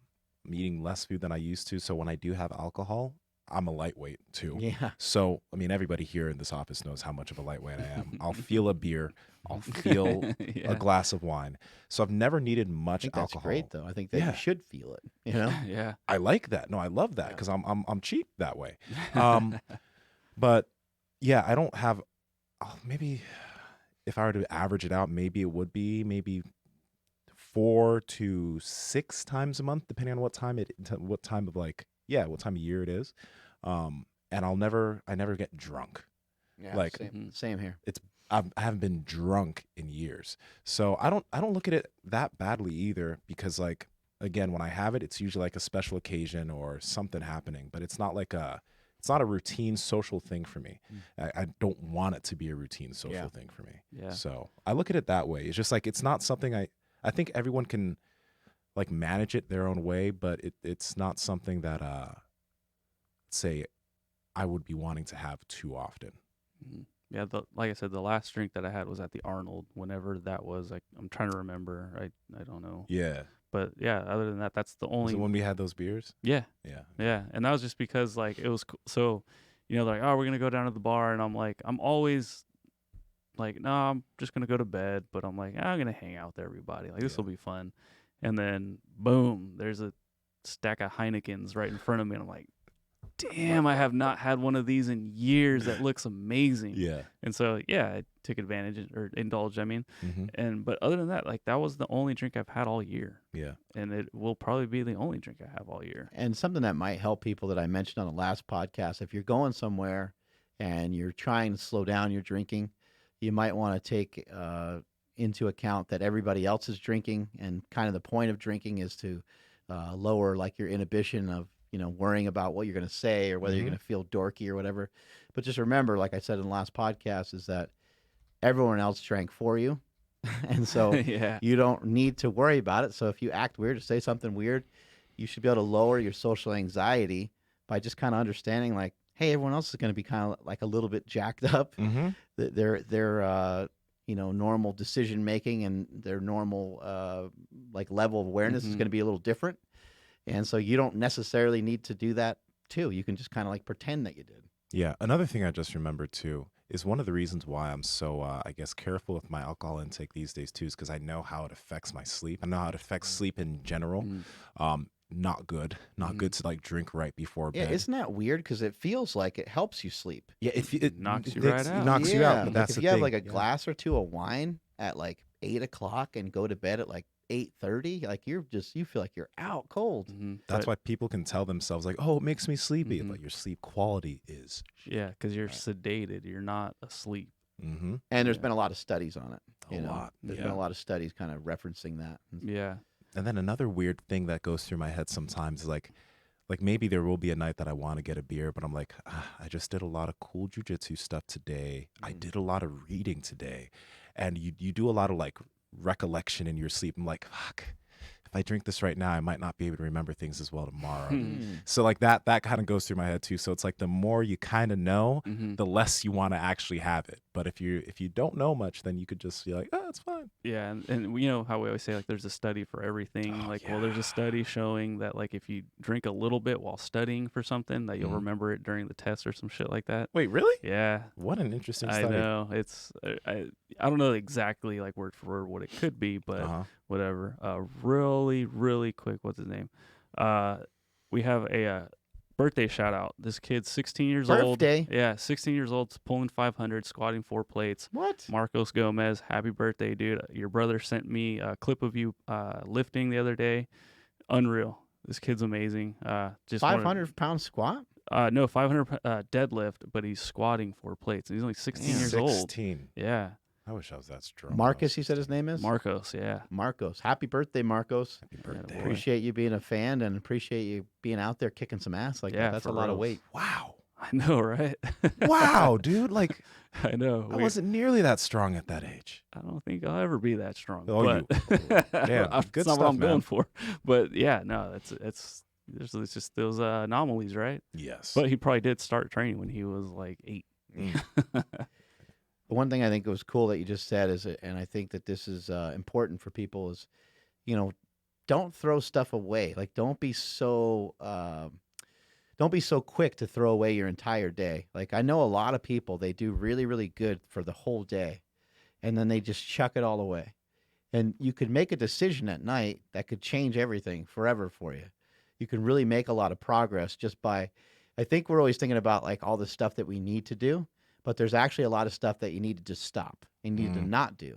eating less food than I used to. So when I do have alcohol, I'm a lightweight too. Yeah. So, I mean, everybody here in this office knows how much of a lightweight I am. I'll feel a beer. I'll feel a glass of wine. So I've never needed much I think alcohol. that's great though. I think that you should feel it, Yeah. I like that. No, I love that because I'm cheap that way. But yeah, I don't have, maybe if I were to average it out, maybe it would be maybe 4 to 6 times a month, depending on what time of year it is. And I never get drunk. Yeah, like same here. I haven't been drunk in years. So I don't look at it that badly either, because like, again, when I have it, it's usually like a special occasion or something happening, but it's not a routine social thing for me. I don't want it to be a routine social thing for me. Yeah. So I look at it that way. It's just like, it's not something I think everyone can like manage it their own way, but it's not something that say I would be wanting to have too often. Yeah, like I said, the last drink that I had was at the Arnold. Whenever that was, I'm trying to remember. I don't know. Yeah. But yeah, other than that, that's the only. Was it when we had those beers? Yeah. Yeah. Yeah, and that was just because like it was so, they're like, oh, we're gonna go down to the bar, and I'm like, I'm always like, no, I'm just gonna go to bed, but I'm like, I'm gonna hang out with everybody. Like this will be fun, and then boom, there's a stack of Heinekens right in front of me, and I'm like, damn, I have not had one of these in years. That looks amazing. Yeah. And so, I took advantage or indulged, but other than that, like that was the only drink I've had all year. Yeah. And it will probably be the only drink I have all year. And something that might help people that I mentioned on the last podcast, if you're going somewhere and you're trying to slow down your drinking, you might want to take into account that everybody else is drinking, and kind of the point of drinking is to lower like your inhibition of worrying about what you're going to say or whether you're Mhm. going to feel dorky or whatever. But just remember, like I said in the last podcast, is that everyone else drank for you. And so Yeah. you don't need to worry about it. So if you act weird or say something weird, you should be able to lower your social anxiety by just kind of understanding, like, hey, everyone else is going to be kind of like a little bit jacked up. Mm-hmm. Their normal decision making and their normal like level of awareness is Mhm. going to be a little different. And so you don't necessarily need to do that too. You can just kind of like pretend that you did. Yeah. Another thing I just remembered too is one of the reasons why I'm so, I guess, careful with my alcohol intake these days too, is because I know how it affects my sleep. I know how it affects sleep in general. Not good. Not good to like drink right before Yeah, bed. isn't that weird? Because it feels like it helps you sleep. Yeah, if it Knocks you it's- right out. knocks you out. But Like that's if the you have thing. like a Yeah. glass or two of wine at like 8 o'clock and go to bed at like 8:30, like you feel like you're out cold. That's why people can tell themselves like, "Oh, it makes me sleepy," Mhm. but your sleep quality is. Yeah, because you're sedated. You're not asleep. Mm-hmm. And there's Yeah. been a lot of studies on it. A lot, There's yeah. been a lot of studies kind of referencing that. Yeah. And then another weird thing that goes through my head sometimes is like maybe there will be a night that I want to get a beer, but I'm like, I just did a lot of cool jiu-jitsu stuff today. I did a lot of reading today, and you do a lot of like recollection in your sleep. I'm like, fuck. If I drink this right now, I might not be able to remember things as well tomorrow. So like that kind of goes through my head too. So it's like the more you kind of know, the less you want to actually have it. But if you don't know much, then you could just be like, oh, it's fine. Yeah, and you know how we always say like there's a study for everything. Oh, well, there's a study showing that like if you drink a little bit while studying for something, that you'll remember it during the test or some shit like that. Wait, really? Yeah, What an interesting I study. know. It's I don't know exactly like word for word what it could be, but whatever. Really quick, what's his name? We have a birthday shout out. This kid's 16 years old. Birthday? Yeah, 16 years old, pulling 500, squatting 4 plates. What? Marcos Gomez, happy birthday, dude. Your brother sent me a clip of you lifting the other day. Unreal. This kid's amazing. Just 500-pound squat? no, 500 deadlift, but he's squatting 4 plates. He's only 16 years old. 16. Yeah. I wish I was that strong. Marcus, you said his name is? Marcos, yeah. Marcos. Happy birthday, Marcos. Happy birthday. boy. Appreciate you being a fan and appreciate you being out there kicking some ass like Yeah, that. That's a for lot of reals. weight. Wow. I know, right? Wow, dude. Like, I know. I wasn't nearly that strong at that age. I don't think I'll ever be that strong. Oh, but Damn, that's good not stuff, what I'm man. going for. But yeah, no, it's just those anomalies, right? Yes. But he probably did start training when he was like 8. The one thing I think was cool that you just said is, and I think that this is important for people is, don't throw stuff away. Like, don't be so quick to throw away your entire day. Like, I know a lot of people, they do really, really good for the whole day, and then they just chuck it all away. And you could make a decision at night that could change everything forever for you. You can really make a lot of progress just by, I think we're always thinking about like all the stuff that we need to do, but there's actually a lot of stuff that you need to just stop and you need to not do.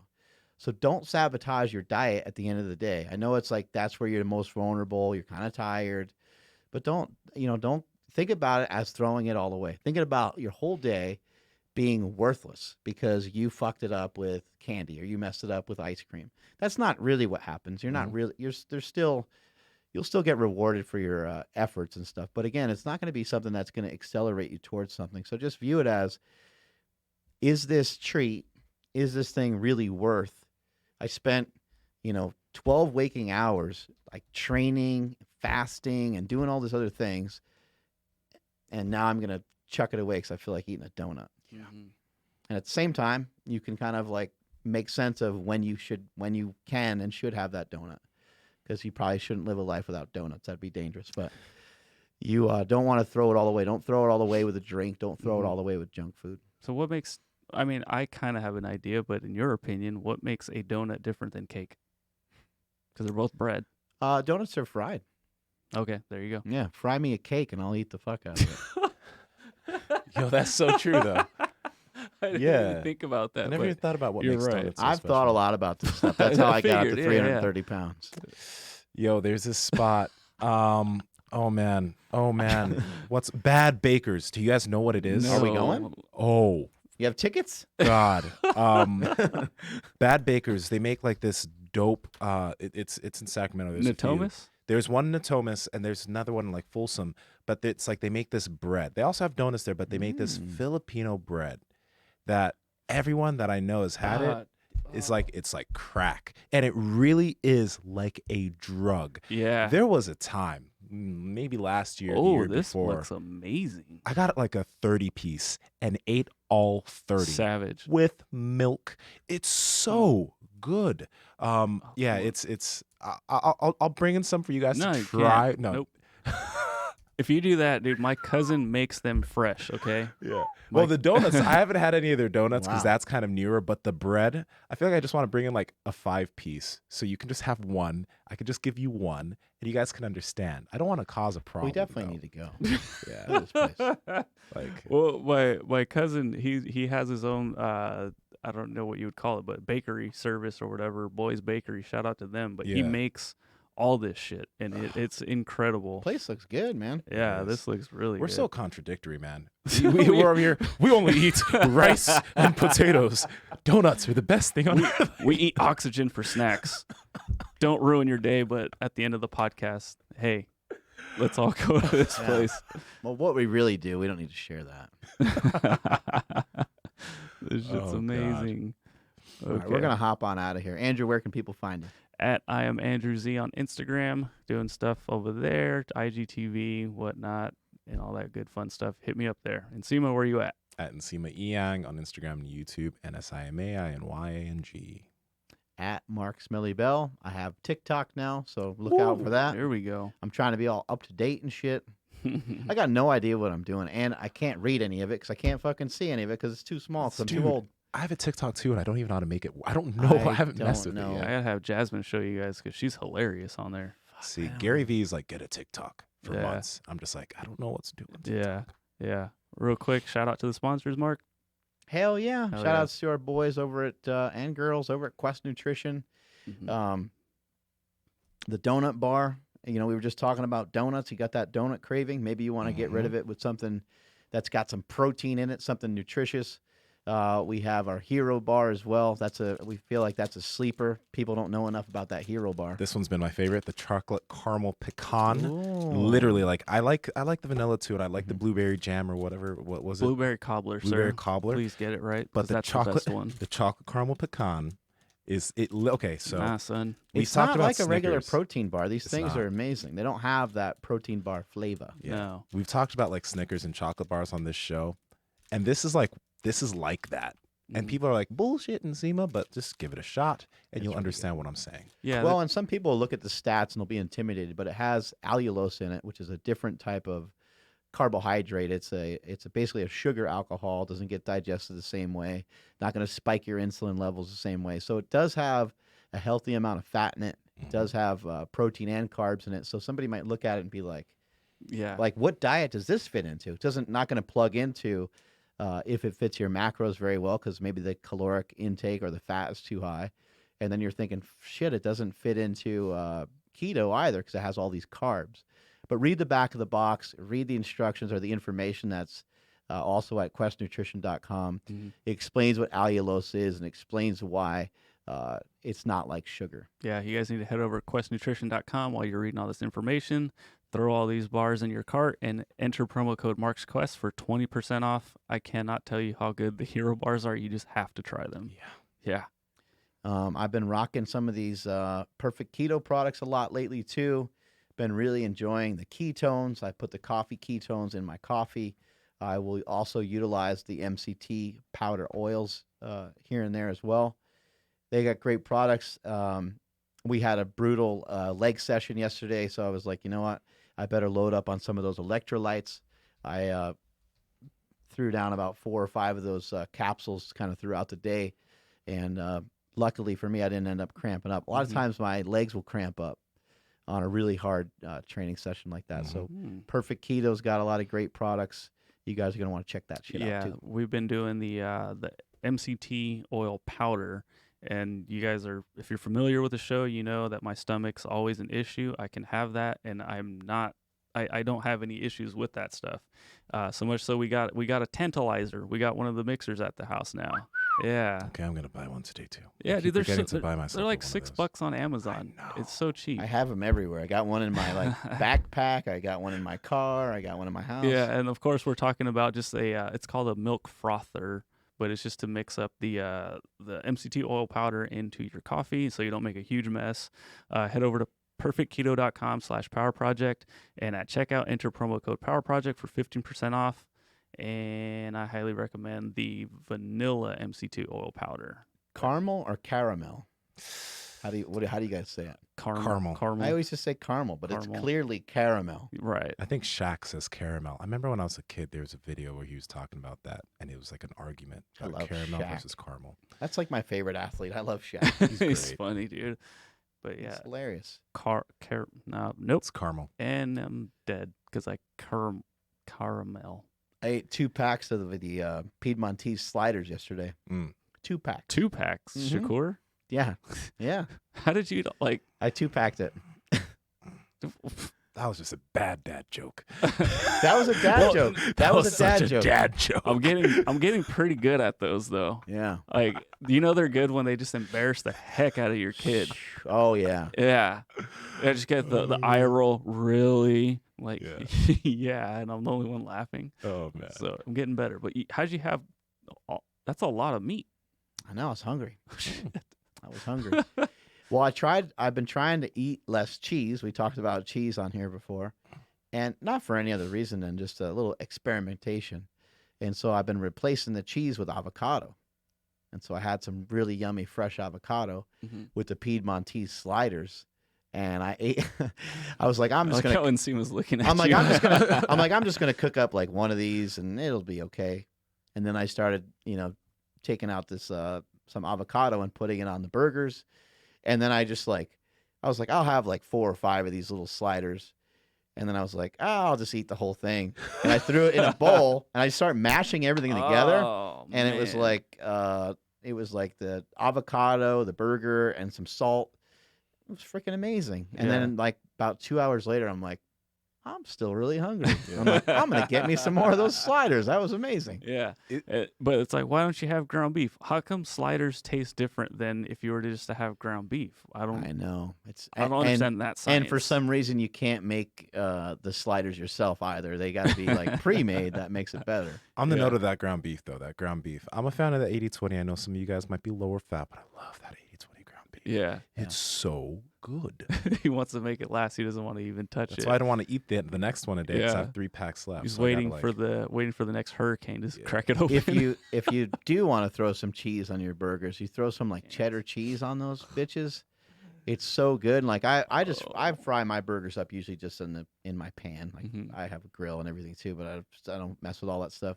So don't sabotage your diet at the end of the day. I know it's like that's where you're the most vulnerable, you're kind of tired, but don't think about it as throwing it all away. Think about your whole day being worthless because you fucked it up with candy or you messed it up with ice cream. That's not really what happens. You're not really, you'll still get rewarded for your efforts and stuff. But again, it's not going to be something that's going to accelerate you towards something. So just view it as, is this treat, is this thing really worth? I spent, 12 waking hours like training, fasting, and doing all these other things. And now I'm going to chuck it away because I feel like eating a donut. Yeah. And at the same time, you can kind of like make sense of when you can and should have that donut. Because you probably shouldn't live a life without donuts. That'd be dangerous. But you don't want to throw it all away. Don't throw it all away with a drink. Don't throw it all away with junk food. So what makes, I mean, I kind of have an idea, but in your opinion, what makes a donut different than cake? Because they're both bread. Donuts are fried. Okay, there you go. Yeah, fry me a cake and I'll eat the fuck out of it. Yo, that's so true though. I didn't Yeah. even think about that. I never even thought about what you're makes right. donuts so I've special. thought a lot about this stuff. That's how I got up to figured, yeah, 330 pounds. Yo, there's this spot. Oh man. What's Bad Bakers? Do you guys know what it is? No. Are we going? Oh You have tickets? God. Bad Bakers. They make like this dope. It's in Sacramento. There's a few. Natomas? There's one in Natomas and there's another one in like Folsom, but it's like they make this bread. They also have donuts there, but they make this Filipino bread that everyone that I know has had it. It's like crack, and it really is like a drug. Yeah. There was a time, maybe last year, the year this before. looks amazing. I got like a 30-piece and ate all 30 Savage. with milk. It's so good. Yeah, it's. I'll bring in some for you guys No, to you try. can't. No, Nope. If you do that, dude, my cousin makes them fresh. Okay. yeah. Well, the donuts, I haven't had any of their donuts because Wow. that's kind of newer. But the bread, I feel like I just want to bring in like a 5-piece, so you can just have one. I could just give you one, and you guys can understand. I don't want to cause a problem. We definitely though. need to go. Yeah, to this place. like Well, my cousin, he has his own I don't know what you would call it, but bakery service or whatever, Boys Bakery. Shout out to them. But he Yeah. makes all this shit, and it's incredible. Place looks good, man. Yeah, It is. this looks really we're good. so contradictory, man. We're over here. We only eat rice and potatoes. Donuts are the best thing on earth. We eat oxygen for snacks. Don't ruin your day, but at the end of the podcast, hey, let's all go to this Yeah. place. Well, what we really do, we don't need to share that. This shit's Oh, God. amazing. All right, we're gonna hop on out of here. Andrew, where can people find you? At I am Andrew Z on Instagram, doing stuff over there, IGTV, whatnot, and all that good fun stuff. Hit me up there. And Nsima, where you at? At Nsima Inyang on Instagram and YouTube, NSIMAINYANG. At Mark Smelly Bell. I have TikTok now, so look out for that. There we go. I'm trying to be all up to date and shit. I got no idea what I'm doing, and I can't read any of it because I can't fucking see any of it because it's too small. 'Cause I'm Dude, too old. I have a TikTok too, and I don't even know how to make it. I don't know. I haven't messed with don't it know. I yet. gotta have Jasmine show you guys because she's hilarious on there. See, I don't Gary know. V is like, get a TikTok for Yeah. months. I'm just like, I don't know what to do. on Yeah, TikTok. yeah. Real quick, shout out to the sponsors, Mark. Hell yeah! Hell Shout yeah. outs to our boys over at and girls over at Quest Nutrition. Mhm. The donut bar. You know, we were just talking about donuts. You got that donut craving. Maybe you want to get rid of it with something that's got some protein in it, something nutritious. We have our Hero Bar as well. We feel like that's a sleeper. People don't know enough about that Hero Bar. This one's been my favorite, the chocolate caramel pecan. Ooh. Literally, like I like the vanilla too, and I like the blueberry jam or whatever. What was it? Blueberry cobbler, Blueberry sir. cobbler. Please get it right. But 'cause the that's chocolate, the best one. the chocolate caramel pecan is it? Okay, so Nah, son. we It's talked not about like a regular Snickers. protein bar. These It's things not. are amazing. They don't have that protein bar flavor. Yeah. No. We've talked about like Snickers and chocolate bars on this show, and this is like that. And Mhm. people are like bullshit Nsima, but just give it a shot, and It's you'll really understand what I'm saying. Yeah. Well, and some people look at the stats and they'll be intimidated, but it has allulose in it, which is a different type of carbohydrate. It's basically a sugar alcohol. Doesn't get digested the same way. Not going to spike your insulin levels the same way. So it does have a healthy amount of fat in it. It does have protein and carbs in it. So somebody might look at it and be like, yeah. what diet does this fit into? It doesn't not going to plug into if it fits your macros very well because maybe the caloric intake or the fat is too high, and then you're thinking, shit, it doesn't fit into keto either because it has all these carbs. But read the back of the box, read the instructions or the information that's also at questnutrition.com. Mhm. It explains what allulose is and explains why it's not like sugar. Yeah, you guys need to head over to questnutrition.com while you're reading all this information. Throw all these bars in your cart and enter promo code MarksQuest for 20% off. I cannot tell you how good the Hero bars are. You just have to try them. Yeah. Yeah. I've been rocking some of these perfect keto products a lot lately too. Been really enjoying the ketones. I put the coffee ketones in my coffee. I will also utilize the MCT powder oils here and there as well. They got great products. We had a brutal leg session yesterday, so I was like, you know what? I better load up on some of those electrolytes. I threw down about 4 or 5 of those capsules kind of throughout the day, and luckily for me, I didn't end up cramping up. A lot of times my legs will cramp up on a really hard training session like that. So Mm. Perfect Keto's got a lot of great products. You guys are going to want to check that shit out Yeah, too. we've been doing the MCT oil powder, and you guys are, if you're familiar with the show, you know that my stomach's always an issue. I can have that, and I don't have any issues with that stuff. So much so we got a tantalizer. We got one of the mixers at the house now, Yeah. Okay, I'm gonna buy one today too. Yeah, I dude, keep they're forgetting so, to buy myself they're like one of those. $6 on Amazon. I know. It's so cheap. I have them everywhere. I got one in my like backpack. I got one in my car. I got one in my house. Yeah, and of course we're talking about just it's called a milk frother, but it's just to mix up the MCT oil powder into your coffee so you don't make a huge mess. Head over to perfectketo.com/powerproject, and at checkout enter promo code powerproject for 15% off. And I highly recommend the vanilla MCT oil powder. Caramel or caramel? How do you guys say it? Caramel. I always just say caramel, but Caramel. it's clearly caramel. Right. I think Shaq says caramel. I remember when I was a kid, there was a video where he was talking about that, and it was like an argument I about love caramel Shaq. versus caramel. That's like my favorite athlete. I love Shaq. He's He's great. funny, dude. But yeah, It's hilarious. Nope. It's caramel. And I'm dead because I caramel. I ate 2 packs of the Piedmontese sliders yesterday. Mm. 2 packs. 2 packs, Mhm. Shakur. Yeah. Yeah. How did you like? I 2-packed it. That was just a bad dad joke. That was a dad joke. That was a dad such joke. a dad joke. I'm getting pretty good at those though. Yeah. Like, you know, they're good when they just embarrass the heck out of your kid. Oh yeah. Yeah, I just get the eye roll really like Yeah. yeah, and I'm the only one laughing. Oh man. So I'm getting better. But how'd you have? That's a lot of meat. I know. I was hungry. I was hungry. Well, I've been trying to eat less cheese. We talked about cheese on here before, and not for any other reason than just a little experimentation. And so I've been replacing the cheese with avocado. And so I had some really yummy fresh avocado Mhm. with the Piedmontese sliders, and I ate. I was like, I'm I just like gonna. how Nsima looking at I'm like, you. I'm just gonna cook up like one of these, and it'll be okay. And then I started, taking out this some avocado and putting it on the burgers. And then I was like, I'll have like 4 or 5 of these little sliders. And then I was like, I'll just eat the whole thing. And I threw it in a bowl and I started mashing everything together. Oh, And it was man. like the avocado, the burger, and some salt. It was freaking amazing. And Yeah. then like about 2 hours later, I'm like, I'm still really hungry. I'm like, I'm gonna get me some more of those sliders. That was amazing. Yeah, but it's like, why don't you have ground beef? How come sliders taste different than if you were just to have ground beef? I don't know. I don't understand that science. And for some reason, you can't make the sliders yourself either. They got to be like pre-made. That makes it better. On the Yeah. note of that ground beef, though, I'm a fan of the 80-20. I know some of you guys might be lower fat, but I love that 80-20 ground beef. Yeah, It's so good. he wants to make it last. He doesn't want to even touch That's it. why I don't want to eat the next one a day because I Yeah. have 3 packs left. He's so I gotta, waiting for the next hurricane to Yeah. crack it open. If you do want to throw some cheese on your burgers, you throw some like cheddar cheese on those bitches. It's so good. Like I fry my burgers up usually just in my pan. Like Mhm. I have a grill and everything too, but I don't mess with all that stuff.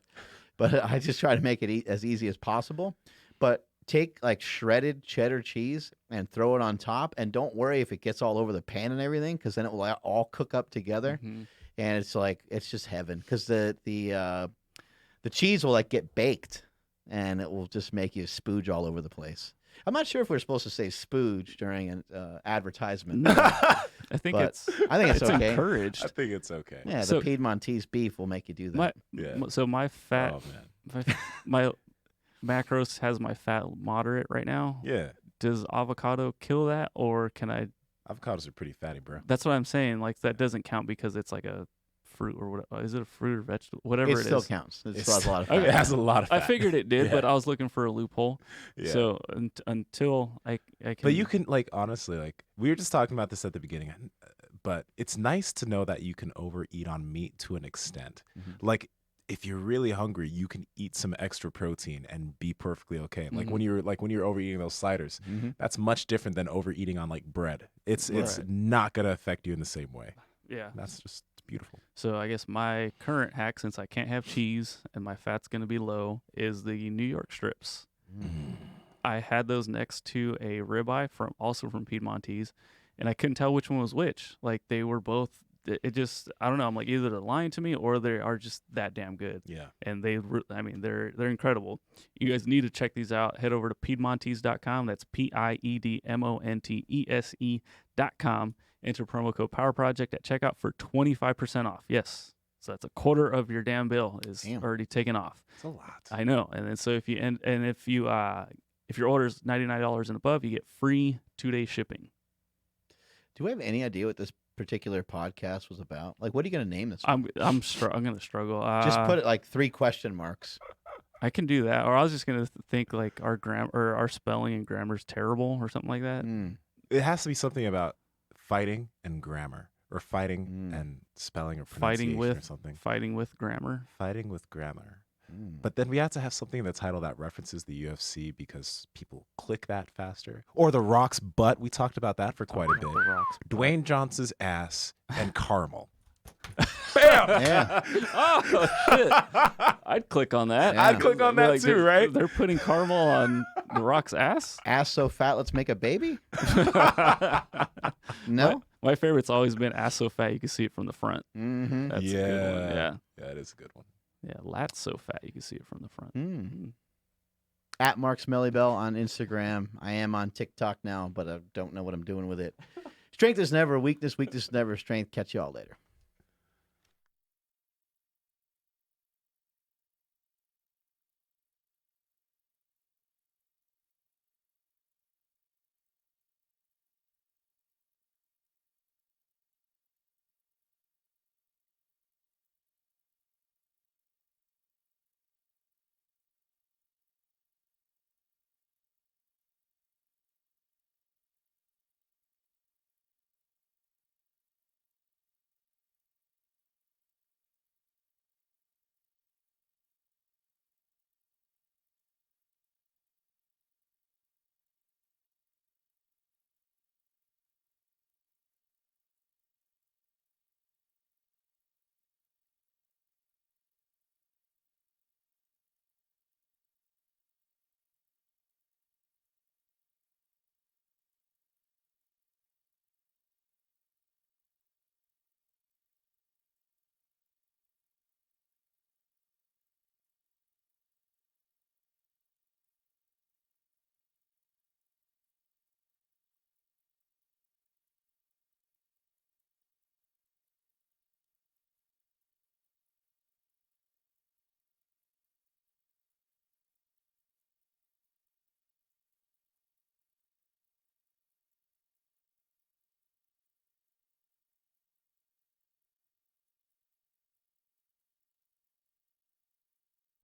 But I just try to make it as easy as possible. But take like shredded cheddar cheese and throw it on top, and don't worry if it gets all over the pan and everything, because then it will all cook up together, Mhm. and it's just heaven. Because the cheese will like get baked, and it will just make you spooge all over the place. I'm not sure if we're supposed to say spooge during an advertisement. No. I think But it's I think it's okay. I encouraged. think it's okay. Yeah, So- the Piedmontese beef will make you do that. Yeah. So my fat, Oh man. my macros has my fat moderate right now. Yeah. Does avocado kill that, or can I? Avocados are pretty fatty, bro. That's what I'm saying. Like that doesn't count because it's like a fruit or what? Is it a fruit or vegetable? Whatever It it still is. counts. It It's- still has a lot of fat. Okay. It has a lot of I fat. figured it did, Yeah. but I was looking for a loophole. Yeah. So until I can. But you can, like, honestly, like, we were just talking about this at the beginning, but it's nice to know that you can overeat on meat to an extent. Mhm. Like, if you're really hungry, you can eat some extra protein and be perfectly okay. Like Mhm. when you're overeating those sliders, Mhm. that's much different than overeating on like bread. It's Right. not gonna affect you in the same way. Yeah. That's just beautiful. So I guess my current hack, since I can't have cheese and my fat's gonna be low, is the New York strips. I had those next to a ribeye from Piedmontese, and I couldn't tell which one was which. Like they were both. It just, I don't know. I'm like, either they're lying to me or they are just that damn good. Yeah. And they're incredible. You guys need to check these out. Head over to Piedmontese.com. That's PIEDMONTESE.com. Enter promo code Power Project at checkout for 25% off. Yes, So that's a quarter of your damn bill is Damn. already taken off. It's a lot. I know. And then so if you if your order is $99 and above, you get free 2-day shipping. Do we have any idea what this particular podcast was about? Like, what are you going to name this one? I'm going to struggle. Just put it like 3 question marks. I can do that, or I was just going to think like our grammar or our spelling and grammar is terrible or something like that. It has to be something about fighting and grammar, or fighting and spelling or pronunciation or something. Fighting with grammar. Fighting with grammar. But then we have to have something in the title that references the UFC because people click that faster. Or The Rock's butt. We talked about that for quite a bit. The Rock's butt. Dwayne Johnson's ass and caramel. Bam! Yeah. Oh shit! I'd click on that. Yeah. I'd click on that too, right? They're putting caramel on The Rock's ass. Ass so fat, let's make a baby? No? My favorite's always been ass so fat you can see it from the front. Mm-hmm. That's a good one. Yeah. Yeah, it is a good one. Yeah, lat's so fat you can see it from the front. At Mark Smellybell on Instagram. I am on TikTok now, but I don't know what I'm doing with it. Strength is never weakness. Weakness is never strength. Catch you all later.